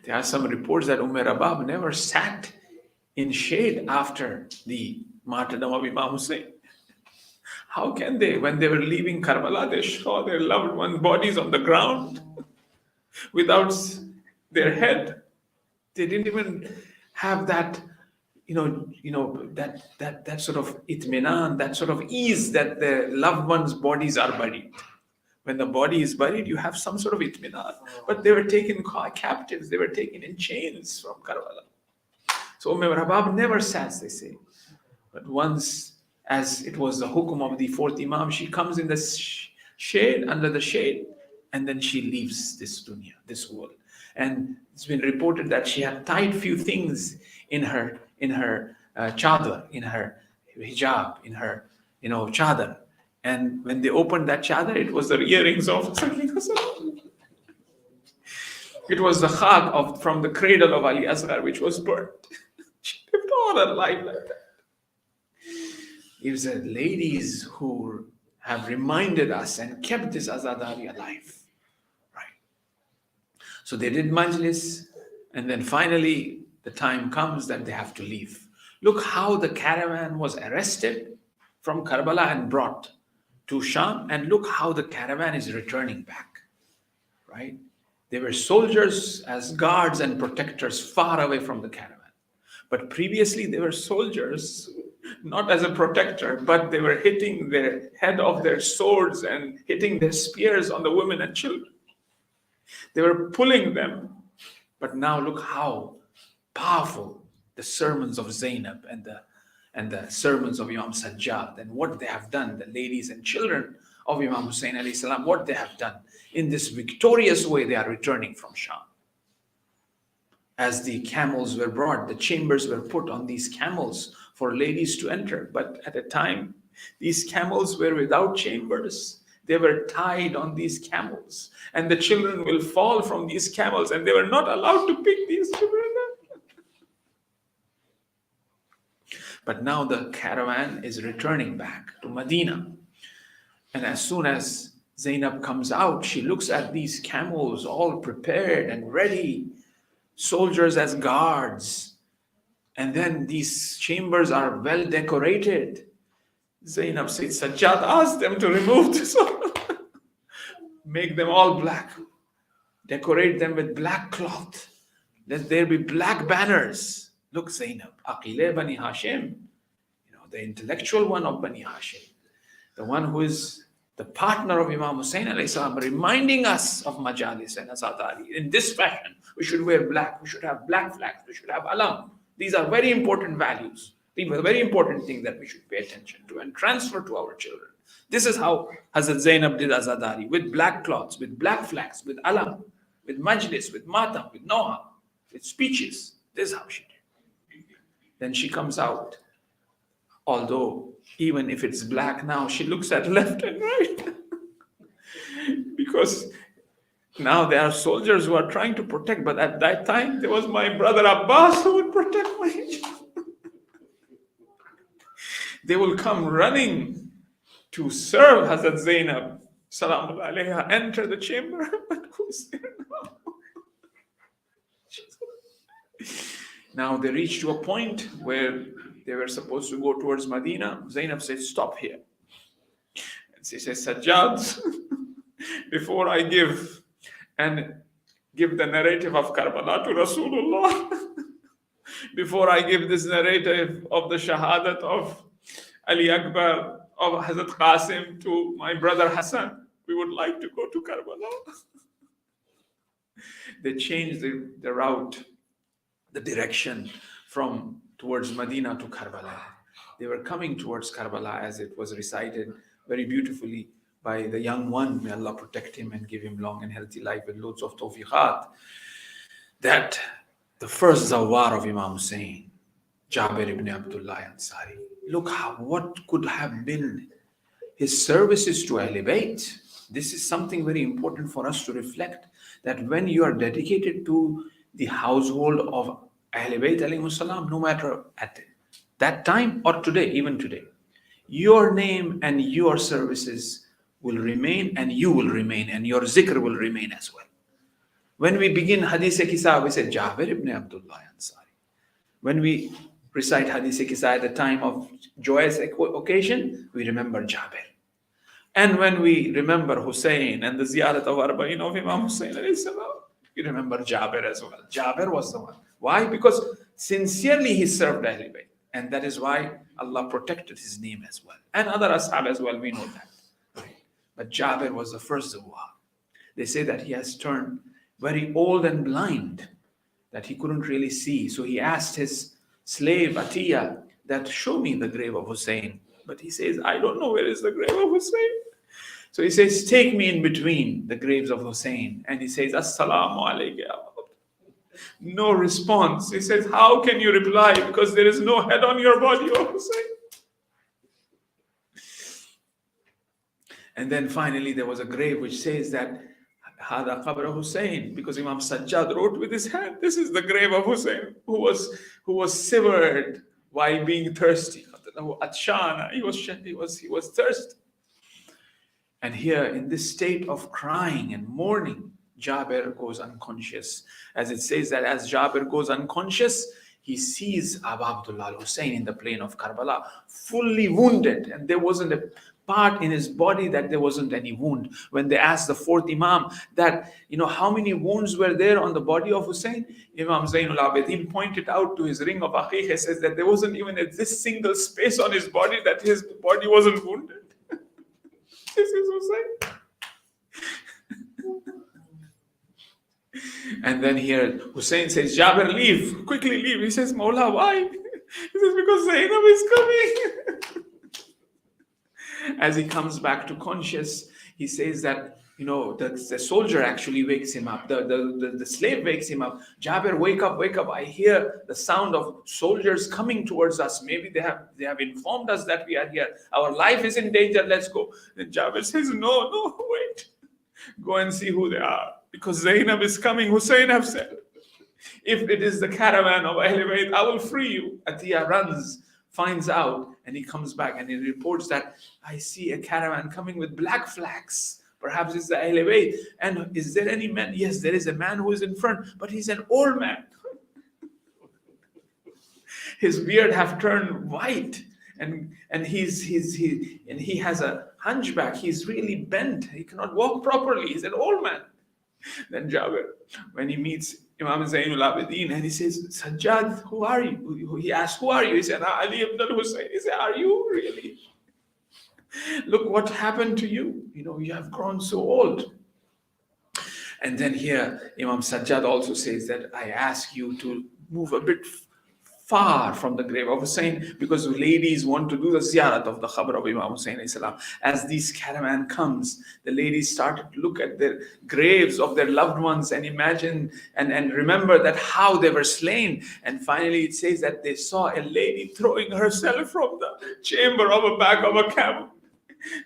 There are some reports that Rabab never sat in shade after the martyrdom of Imam Hussein. How can they, when they were leaving Karbala, they saw their loved ones' bodies on the ground without their head? They didn't even have that, that sort of itminan, that sort of ease that the loved ones' bodies are buried. When the body is buried, you have some sort of itminan. But they were taken captives, they were taken in chains from Karbala. So Rabab never sat, they say. But once, as it was the hukum of the fourth Imam, she comes in the shade, under the shade, and then she leaves this dunya, this world. And it's been reported that she had tied few things in her chadar, in her hijab, in her chadar, And when they opened that chadar, it was the earrings of it was the khak from the cradle of Ali Asghar, which was burnt. She lived all her life like that. It said, ladies who have reminded us and kept this azadari alive. Right. So they did majlis, and then finally the time comes that they have to leave. Look how the caravan was arrested from Karbala and brought to Sham, and look how the caravan is returning back. Right? They were soldiers as guards and protectors far away from the caravan. But previously they were soldiers, not as a protector, but they were hitting the head of their swords and hitting their spears on the women and children. They were pulling them. But now look how powerful the sermons of Zainab and the sermons of Imam Sajjad and what they have done, the ladies and children of Imam Hussein alayhi salam, what they have done. In this victorious way, they are returning from Sham. As the camels were brought, the chambers were put on these camels for ladies to enter. But at a time, these camels were without chambers. They were tied on these camels. And the children will fall from these camels, and they were not allowed to pick these children up. But now the caravan is returning back to Medina. And as soon as Zainab comes out, she looks at these camels all prepared and ready, soldiers as guards. And then these chambers are well decorated. Zainab said, Sajjad asked them to remove this, make them all black, decorate them with black cloth, let there be black banners. Look, Zainab, Aqile Bani Hashim, the intellectual one of Bani Hashim, the one who is the partner of Imam Hussein alayhi salam, reminding us of Majalis and Azadari. In this fashion, we should wear black, we should have black flags, we should have alam. These are very important values. These are very important things that we should pay attention to and transfer to our children. This is how Hazrat Zainab did Azadari, with black cloths, with black flags, with alam, with majlis, with matam, with noha, with speeches. This is how she did. Then she comes out. Although, even if it's black now, she looks at left and right. Because now there are soldiers who are trying to protect, but at that time, there was my brother Abbas who would protect my hijab. They will come running to serve Hazrat Zainab, Salaam alayha, enter the chamber, but who's there now? Now they reach to a point where they were supposed to go towards Medina. Zainab says, stop here. And she says, Sajjad, before I give the narrative of Karbala to Rasulullah, before I give this narrative of the shahadat of Ali Akbar, of Hazrat Qasim to my brother Hassan, we would like to go to Karbala. They changed the route, the direction from towards Medina to Karbala. They were coming towards Karbala, as it was recited very beautifully by the young one. May Allah protect him and give him long and healthy life with loads of tawfiqat. That the first zawar of Imam Hussein, Jabir ibn Abdullah Ansari, look what could have been his services to Ahl Bayt. This is something very important for us to reflect, that when you are dedicated to the household of Ahl Bayt alayhimus salam, no matter at that time or today, even today, your name and your services will remain, and you will remain, and your zikr will remain as well. When we begin Hadith-e-Kisa, we say Jabir ibn Abdullah Ansari. When we recite Hadith-e-Kisa at the time of joyous occasion, we remember Jabir. And when we remember Hussein and the ziyarat of Arba'een of Imam Hussein alayhi salam, we remember Jabir as well. Jabir was the one. Why? Because sincerely he served Ahl Bayt. And that is why Allah protected his name as well. And other ashab as well, we know that. Right? But Jabir was the first zawar. They say that he has turned very old and blind, that he couldn't really see. So he asked his slave Atiyah that, show me the grave of Hussein. But he says, I don't know where is the grave of Hussein. So he says, take me in between the graves of Hussein. And he says, Assalamu alaikum. No response. He says, how can you reply? Because there is no head on your body, O Hussein. And then finally there was a grave which says that Hada Qabr Hussein, because Imam Sajjad wrote with his hand, this is the grave of Hussein, who was severed while being thirsty. Atshana, he was thirsty. And here in this state of crying and mourning, Jabir goes unconscious. As it says that as Jabir goes unconscious, he sees Abu Abdullah al-Hussein in the plain of Karbala, fully wounded, and there wasn't a part in his body that there wasn't any wound. When they asked the fourth Imam that, how many wounds were there on the body of Hussein, Imam Zainul Abidin pointed out to his ring of Aqiqah, says that there wasn't even this single space on his body that his body wasn't wounded. This is Hussein. And then here Hussein says, Jabir, leave, quickly leave. He says, Mawla, why? He says, because Zainab is coming. As he comes back to conscious, he says that, the soldier actually wakes him up. The slave wakes him up. Jabir, wake up, wake up. I hear the sound of soldiers coming towards us. Maybe they have informed us that we are here. Our life is in danger. Let's go. Then Jabir says, no, wait. Go and see who they are. Because Zainab is coming. Hussein have said, if it is the caravan of Ahl Bayt, I will free you. Atiyah runs, finds out, and he comes back and he reports that I see a caravan coming with black flags. Perhaps it's the Ahl Bayt. And is there any man? Yes, there is a man who is in front, but he's an old man. His beard have turned white, and he has a hunchback. He's really bent. He cannot walk properly. He's an old man. Then Jabir, when he meets Imam Zainul Abidin, and he says, Sajjad, who are you? He asked, who are you? He said, Ali ibn al-Hussein. He said, are you really? Look what happened to you. You have grown so old. And then here, Imam Sajjad also says that I ask you to move a bit far from the grave of Hussein, because ladies want to do the ziyarat of the khabar of Imam Hussein. As this caravan comes, the ladies started to look at their graves of their loved ones and imagine and remember that how they were slain. And finally it says that they saw a lady throwing herself from the chamber of a back of a camel.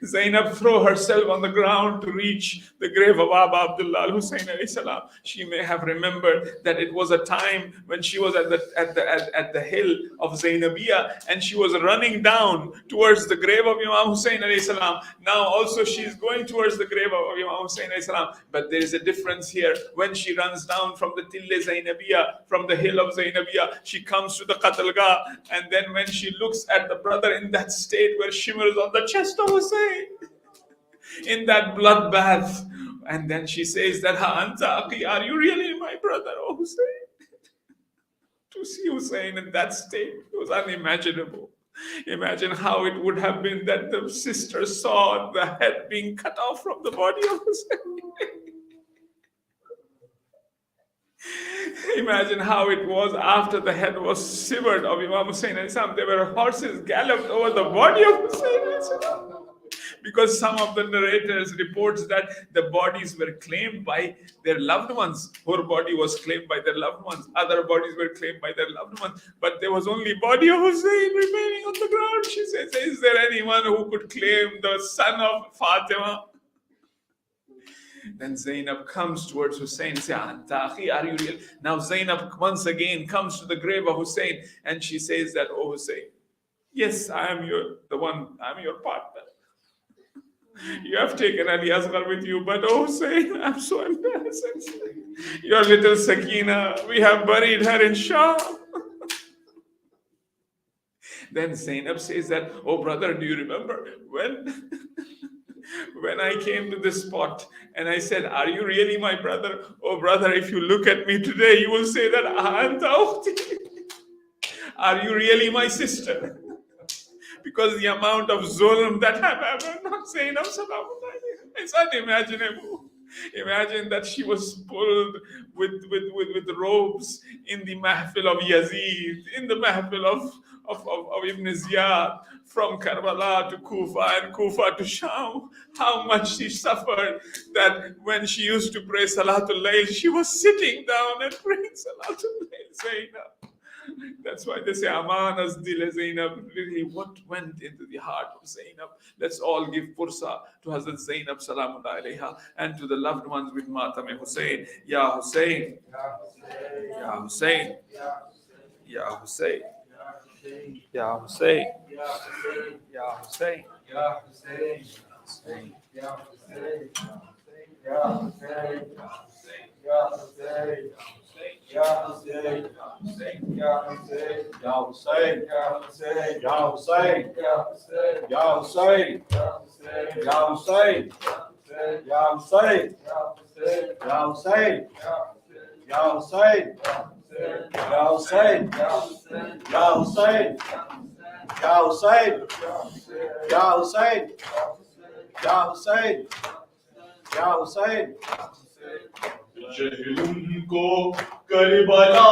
Zainab threw herself on the ground to reach the grave of Abu Abdullah al-Hussein alayhi salam. She may have remembered that it was a time when she was at the hill of Zainabiyah, and she was running down towards the grave of Imam Hussein alayhi salam. Now also she is going towards the grave of Imam Hussein alayhi salam. But there is a difference here. When she runs down from the Tille Zainabiyah, from the hill of Zainabiyah, she comes to the Qatlgah, and then when she looks at the brother in that state where shimmers on the chest of Hussein, in that bloodbath, and then she says that, Ha anta akhi, are you really my brother, oh Hussein? To see Hussein in that state was unimaginable. Imagine how it would have been that the sister saw the head being cut off from the body of Hussein. Imagine how it was after the head was severed of Imam Hussein. There were horses galloped over the body of Hussein. Because some of the narrators reports that the bodies were claimed by their loved ones. Her body was claimed by their loved ones. Other bodies were claimed by their loved ones. But there was only body of Hussein remaining on the ground. She says, is there anyone who could claim the son of Fatima? Then Zainab comes towards Hussein and says, Anta akhi, are you real? Now Zainab once again comes to the grave of Hussein and she says that, oh Hussein, yes, I am your partner. You have taken Ali Asghar with you, but oh Hussein, I'm so embarrassed. Your little Sakina, we have buried her in Sham. Then Zainab says that, oh brother, do you remember when I came to this spot and I said, are you really my brother? Oh brother, if you look at me today, you will say that, Anta ukhti. Are you really my sister? Because the amount of zulm that have happened on Zainab Salaamullah, it's unimaginable. Imagine that she was pulled with robes in the mahfil of Yazid, in the mahfil of Ibn Ziyad, from Karbala to Kufa and Kufa to Sham. How much she suffered, that when she used to pray Salatul Layl, she was sitting down and praying Salatul Layl. Zainab, That's why they say, Amanas dil Zainab. Really, what went into the heart of Zainab? Let's all give pursa to Hazrat Zainab Salamullah alayha and to the loved ones with Matam Hussein. Ya Hussein, Ya Hussein, Ya Hussein, Ya Hussein, Ya Hussein, Ya Hussein, Hussein. Ya Hussein, Ya Hussein, Ya Hussein, Ya Hussein, Ya Hussein, Ya Hussein, Ya Hussein, Ya Hussein, Ya Hussein, Ya Hussein, Ya Hussein, Ya Hussein, Ya Hussein, Ya Hussein, Ya Hussein, Ya Hussein, Ya Hussein, Ya Hussein, Ya Hussein. जहल उनको करबला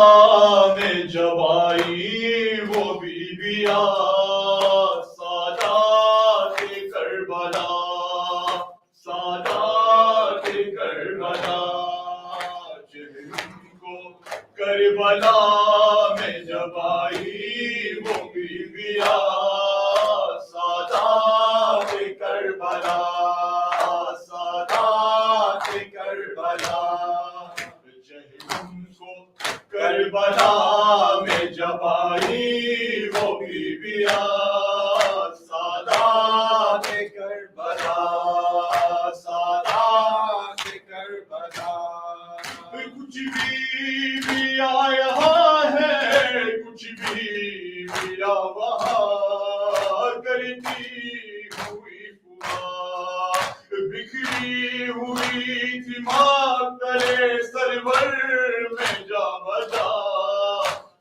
में जब आई वो बीबिया सादात करबला सादात करबला जहल उनको करबला में जब आई वो बीबिया सादात करबला सादात करबला करबला में जब आई वो बीबिया सादात करबला सादात करबला कुछ भी आया है कुछ भी आ वहाँ करती हुई फुआ बिखरी हुई थी मातरे सरवर में जा बजा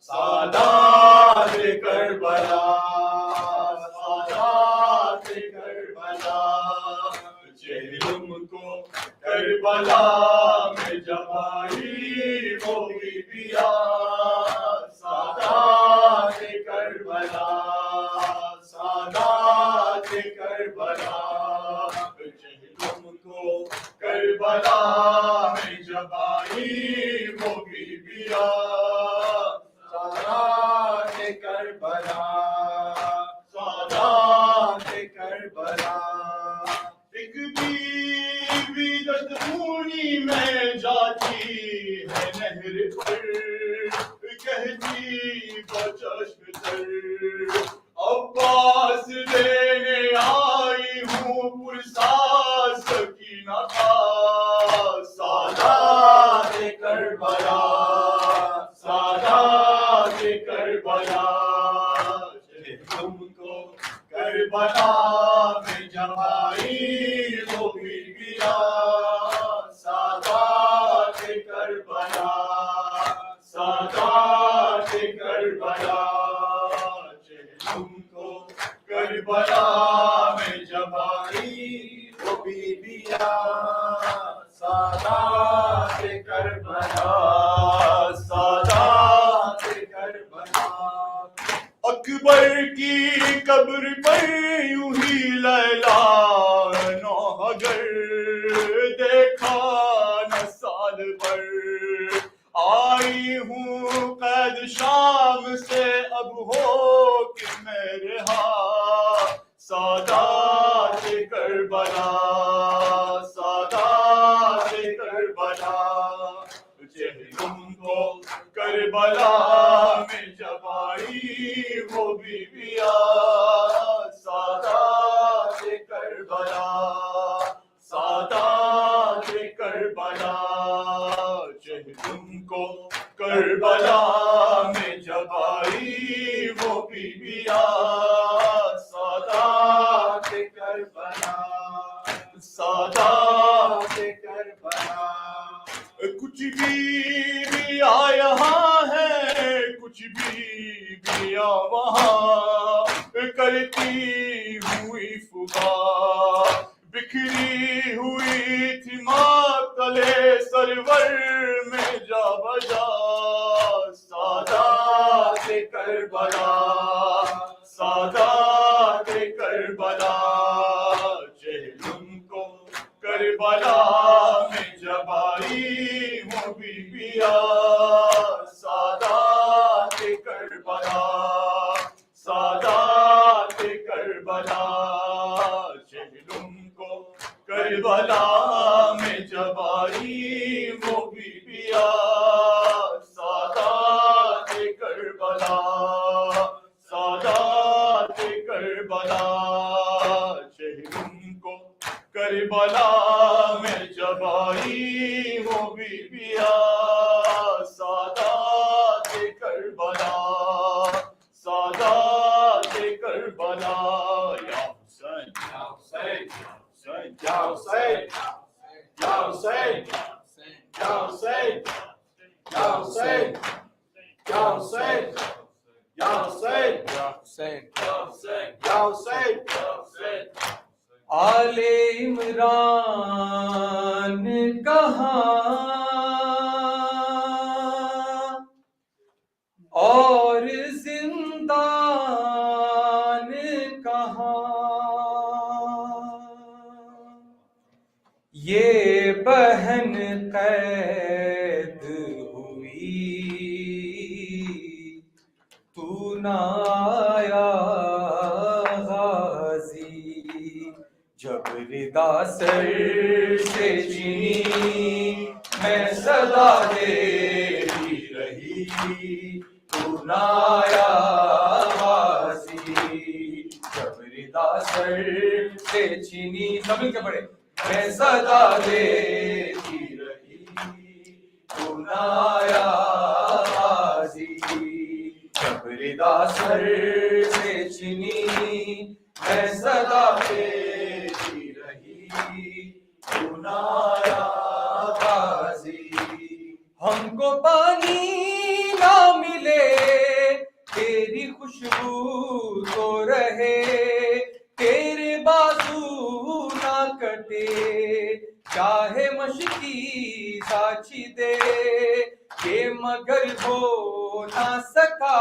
सादात करबला सादात करबला जहलुम को करबला में जमाई वो बीबिया सादात करबला सादात करबला को करबला में जब आई वो बीबिया सादात करबला सादात करबला एक बीबी दस्तूनी में जाती है नहर पर कहती बचश्म तर अब्बास देने आई हूँ पुरसाद सकीना का सादात करबला सादात करबला तुमको करबला में जमाई वो बीबिया सादात करबला सादात करबला तुमको करबला में जब आई वो बीबिया सादात करबला सादात करबला अकबर की कब्र पर यूं ही लैला नौहगर देखा न साल भर आई हूँ कैद शाम से अब हो कि मैं रहा सादात करबला सादात करबला जहलुम को करबला में जब आई वो बीबिया सादात करबला सादात करबला जहलुम को करबला में जब आई वो बीबिया सादात करबला सादात करबला कुछ भी आया है कुछ भी आ वहाँ करती हुई फुगा बिखरी हुई थी मातले सरवर में जा बजा सादात करबला सादात करबला जहलुम को करबला में जब आई वो बीबिया सादात कर Ya Hussein, Ya Hussein, Ya Hussein, Ya Hussein, Ya Hussein, Ya Hussein. आले इमरान कहाँ और जिंदान कहाँ, ये बहन कैद हुई तू ना आया गाजी, जब रिदा सर से चीनी मैं सदा देती रही तू ना आया गाजी, जब रिदा सर से चीनी सब मिलके पढ़े, मैं सदा देती रही तू ना आया गाजी, जब रिदा सर से चीनी मैं सदा देती रही तू ना आया गाजी, हमको पानी ना मिले तेरी खुशबू तो रहे, तेरे बाजू ना कटे चाहे मशकी साची दे, ये मगर हो ना सका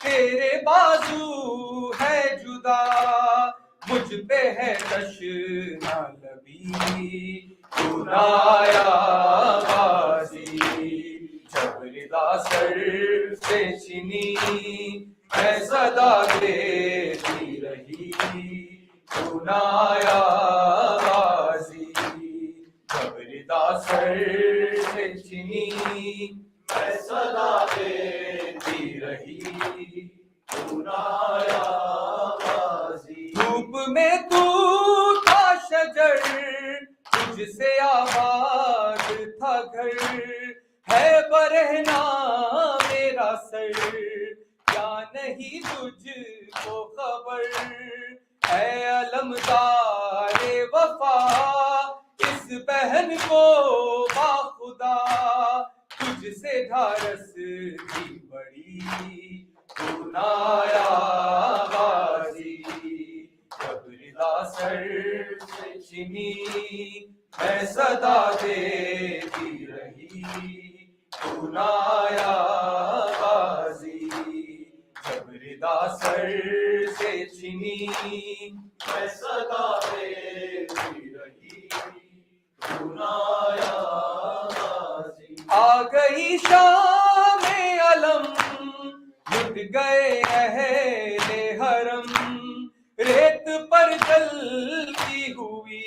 तेरे बाजू है जुदा, मुझ पे है तशना लबी तू ना आया गाजी, जब रिदा सर से चीनी मैं सदा देती रही तू ना आया गाजी, जब रिदा सर से चीनी मैं सदा देती रही तू ना आया गाजी, धूप में तू था शजर तुझसे आबाद था घर, है बरहना मेरा सर क्या नहीं तुझको खबर, है अलमदारे वफा इस बहन को बाखुदा, तुझसे ढारस की बड़ी तू ना आया गाजी, जब रिदा सर से चीनी मैं सदा देती रही तू ना आया गाजी, जब रिदा सर से चीनी मैं सदा देती रही तू ना आया गाजी, आ गई शाम अलम लुट गए अहले हरम, रेत पर जलती हुई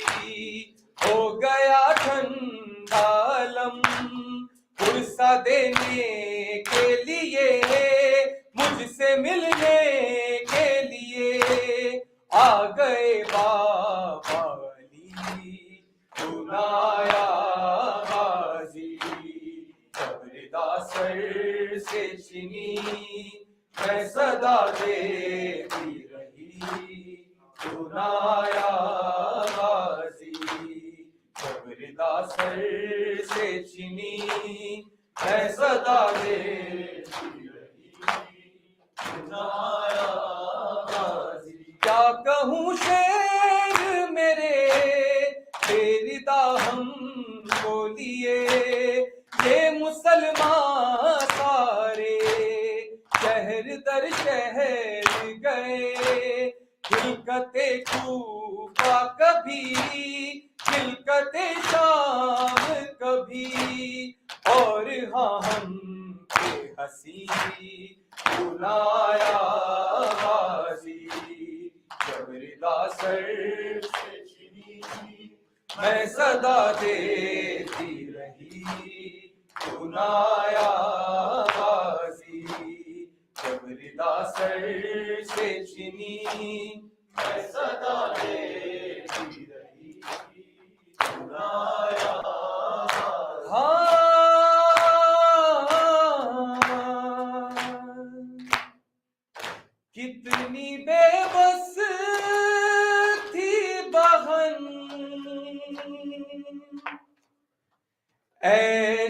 हो गया ठंडा अलम, पुरसा देने के लिए मुझसे मिलने के लिए आ गए बाबा अली तू ना आया गाजी, जब रिदा सर से चीनी मैं सदा देती रही तू ना आया गाजी, जब रिदा सर से चीनी मैं सदा देती रही तू ना आया गाजी, क्या कहूँ शेर मेरे बेरिदा हमको लिए, ये मुसलमान सारे शहर दर शहर गए, खिलकते कूफा कभी खिलकते शाम कभी, और हाँ हम के हंसी तू ना आया गाजी, जब रिदा सर से चीनी मैं सदा देती रही तू ना आया गाजी, जब रिदा सर से चीनी मैं सदा देती रही तू ना आया गाजी, हाँ कितनी बेबस थी बहन ऐ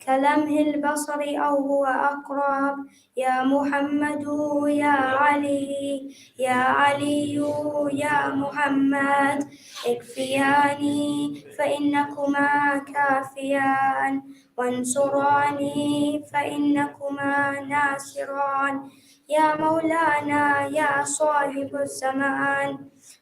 كلمه البصر أو هو أقرب. يا محمد يا علي يا علي يا محمد اكفياني فإنكما كافيان وانصراني فإنكما ناصران. يا مولانا يا صاحب الزمان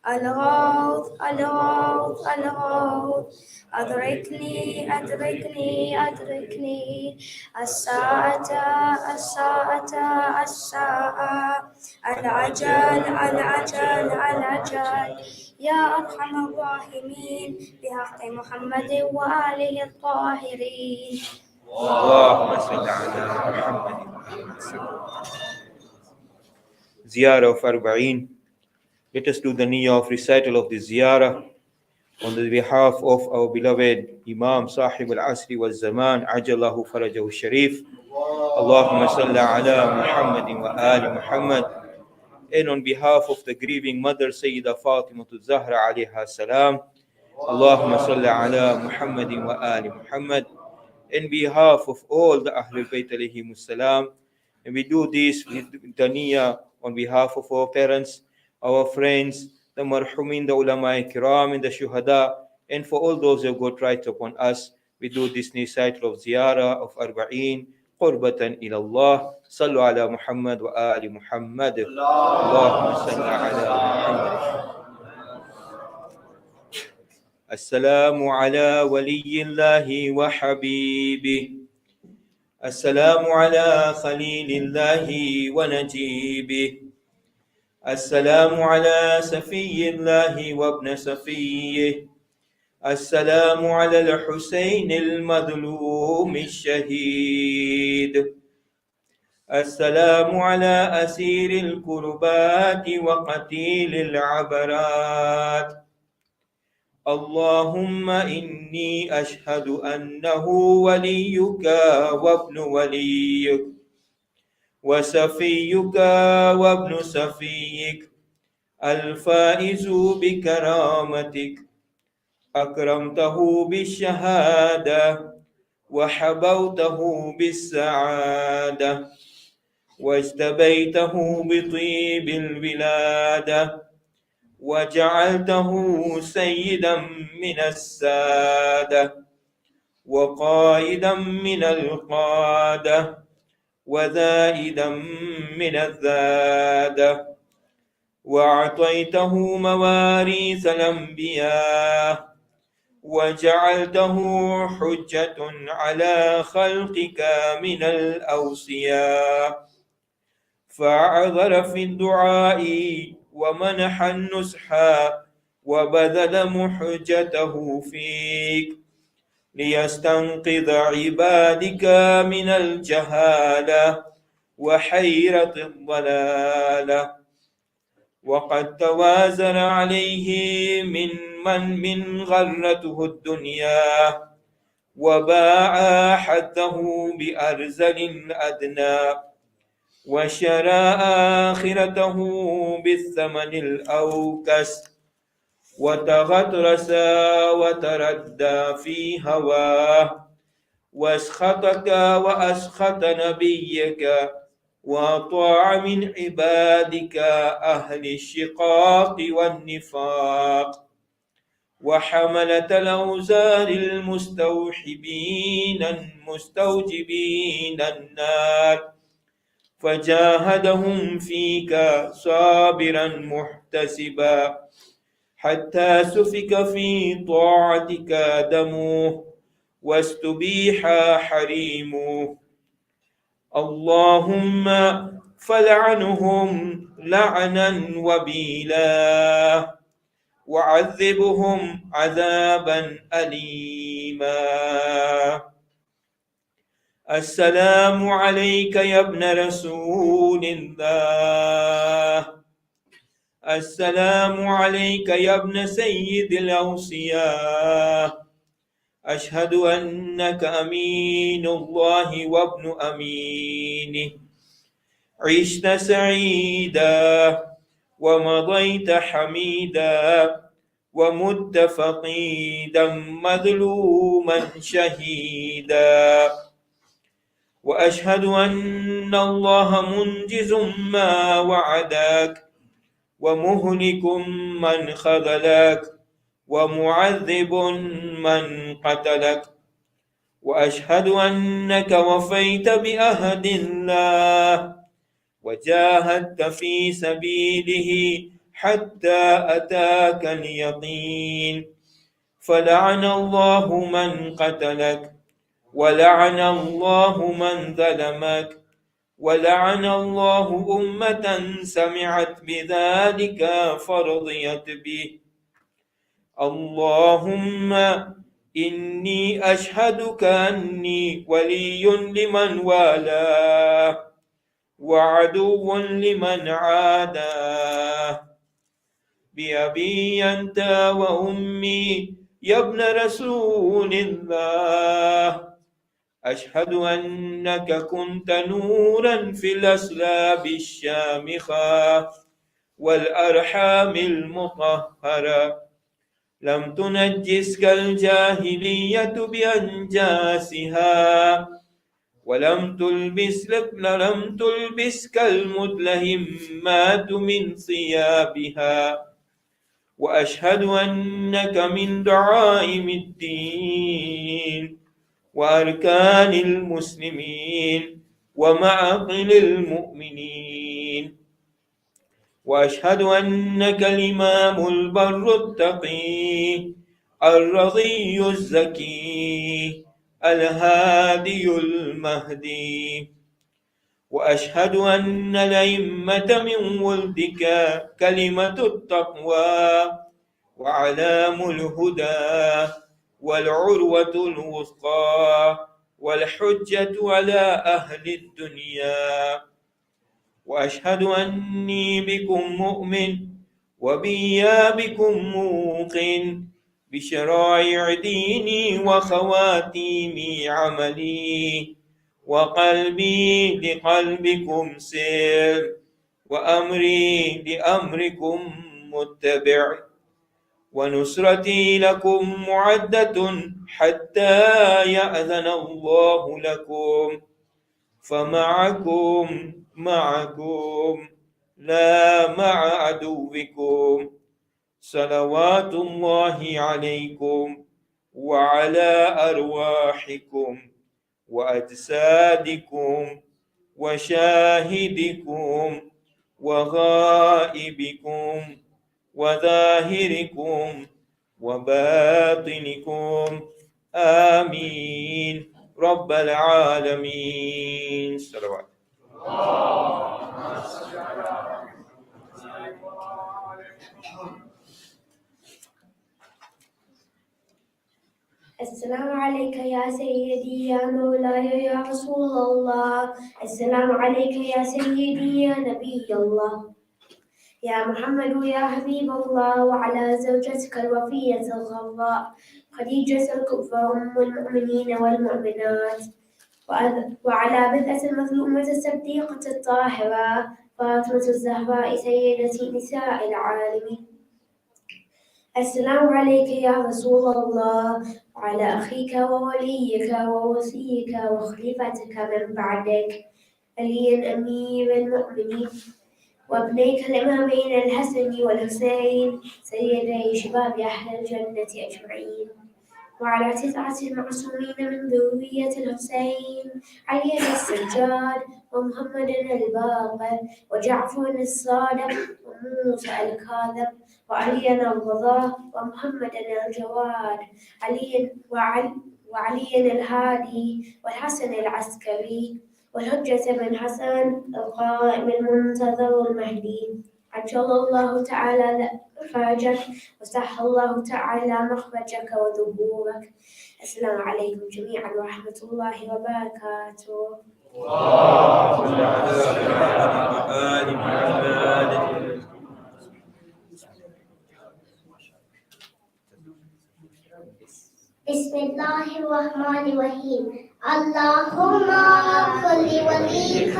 الغوث الغوث الغوث أدركني أدركني أدركني الساعة الساعة الساعة العجل العجل العجل. يا أرحم الراحمين بحق محمد وآله الطاهرين. اللهم صل على محمد وسلم. Ziyarah of Arba'een. Let us do the niyyah of recital of the ziyarah on the behalf of our beloved Imam Sahib al-Asri wal-Zaman Ajallahu Farajahu Sharif. Allahumma salli ala Muhammadin wa ali Muhammad. And on behalf of the grieving mother Sayyida Fatima Zahra alayha salam, Allahumma salli ala Muhammadin wa ali Muhammad. In behalf of all the Ahlul Bayt alayhimus salam, and we do this with the niyyah on behalf of our parents, our friends, the marhumin, the ulama kiram, and the shuhada, and for all those who got right upon us. We do this recital of ziyarah of Arba'een, qurbatan ila Allah. Sallu ala Muhammad wa ali Muhammad. Allahumma salli ala Muhammad. السلام على ولي الله وحبيبه السلام على خليل الله ونجيبه السلام على سفي الله وابن سفيه السلام على الحسين المظلوم الشهيد السلام على أسير الكربات وقتيل العبرات اللهم إني أشهد أنه وليك وابن وليك وسفيك وابن سفيك الفائز بكرامتك أكرمته بالشهادة وحبوته بالسعادة واجتبيته بطيب الولادة وجعلته سيدا من السادة وقائدا من القادة وذائدا من الذادة وأعطيته مواريث الأنبياء وجعلته حجة على خلقك من الأوصياء فأعذر في الدعاء ومنح النصح وبذل محجته فيك ليستنقذ عبادك من الجهالة وحيرة الضلالة وقد توازن عليه من غرته الدنيا وباع حده بأرزل الأدنى وشرى آخرته بالثمن الأوكس وتغطرس وتردى في هواه واسخطك وأسخط نبيك وأطاع من عبادك أهل الشقاق والنفاق وحملة الأوزار المستوحبين المستوجبين النار فجاهدهم فيك صابرا محتسبا حتى سفك في طاعتك دمه واستبيح حريمه اللهم فلعنهم لعنا وبيلا وعذبهم عذابا أليما السلام عليك يا ابن رسول الله السلام عليك يا ابن سيد الأوصياء أشهد أنك أمين الله وابن أمينه عشت سعيدا ومضيت حميدا ومت فقيدا مظلوما شهيدا وأشهد أن الله منجز ما وعدك ومهلك من خذلك ومعذب من قتلك، وأشهد أنك وفيت بأهد الله وجاهدت في سبيله حتى أتاك اليقين، فلعن الله من قتلك ولعن الله من ظلمك ولعن الله أمة سمعت بذلك فرضيت به. اللهم إني أشهدك أني ولي لمن والاه وعدو لمن عاداه، بأبي أنت وأمي يا ابن رسول الله، أشهد أنك كنت نورا في الأسلاب الشامخة والأرحام المطهرة، لم تنجسك الجاهلية بأنجاسها ولم تلبسك المدلهمات من ثيابها، وأشهد أنك من دعائم الدين وأركان المسلمين ومعقل المؤمنين، وأشهد أنك الإمام البر التقي الرضي الزكي الهادي المهدي، وأشهد أن الأئمة من ولدك كلمة التقوى وعلام الهدى والعروة الوثقى والحجة على أهل الدنيا، وأشهد أني بكم مؤمن وبإيابكم موقن بشرائع ديني وخواتيم عملي، وقلبي لقلبكم سير وأمري لأمركم متبع، ونصرتي لكم معدة حتى يأذن الله لكم، فمعكم لا مع عدوكم، صلوات الله عليكم وعلى أرواحكم وأجسادكم وشاهدكم وغائبكم وظاهركم وباطنكم، آمين رب العالمين. صلوات. السلام عليك يا سيدي يا مولاي يا رسول الله، السلام عليك يا سيدي يا نبي الله، يا محمد يا حبيب الله، وعلى زوجتك الوفية الغراء خديجة الكبرى أم المؤمنين والمؤمنات، وعلى بذءة المظلومة الصديقة الطاهرة فاطمة الزهراء سيدة نساء العالمين. السلام عليك يا رسول الله وعلى أخيك ووليك ووصيك وخليفتك من بعدك علي أمير المؤمنين، وابنيك الإمامين الحسن والحسين سيدي شباب أهل الجنة أجمعين، وعلى 9 المعصومين من ذرية الحسين علي السجاد ومحمد الباقر وجعفر الصادق وموسى الكاظم وعلي الرضا ومحمد الجواد وعلي الهادي والحسن العسكري والحجة بن حسن القائم المنتظر المهدي، عجل الله تعالى فرجك وسهل الله تعالى مخرجك وظهورك. السلام عليكم جميعا ورحمة الله وبركاته. بسم الله الرحمن الرحيم. اللهم صل وليك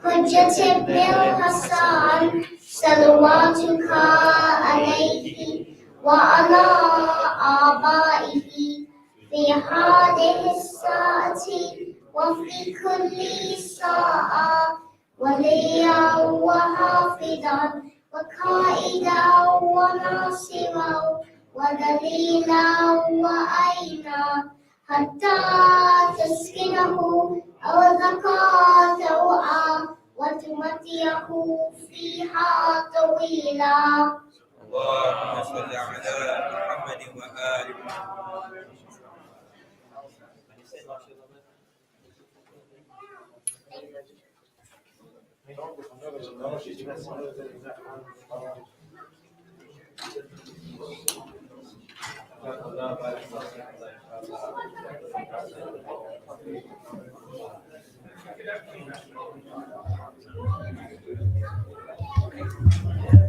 حجة بن الحسن صلواتك عليه وعلى آبائه في هذه الساعة وفي كل ساعة وليا وحافظا وقائدا وناصرا ودليلا وأينا حتى تسكنه أرضك توعا وتمتعه فيها طويلا. اللهم صل على محمد وآل محمد. Thank you.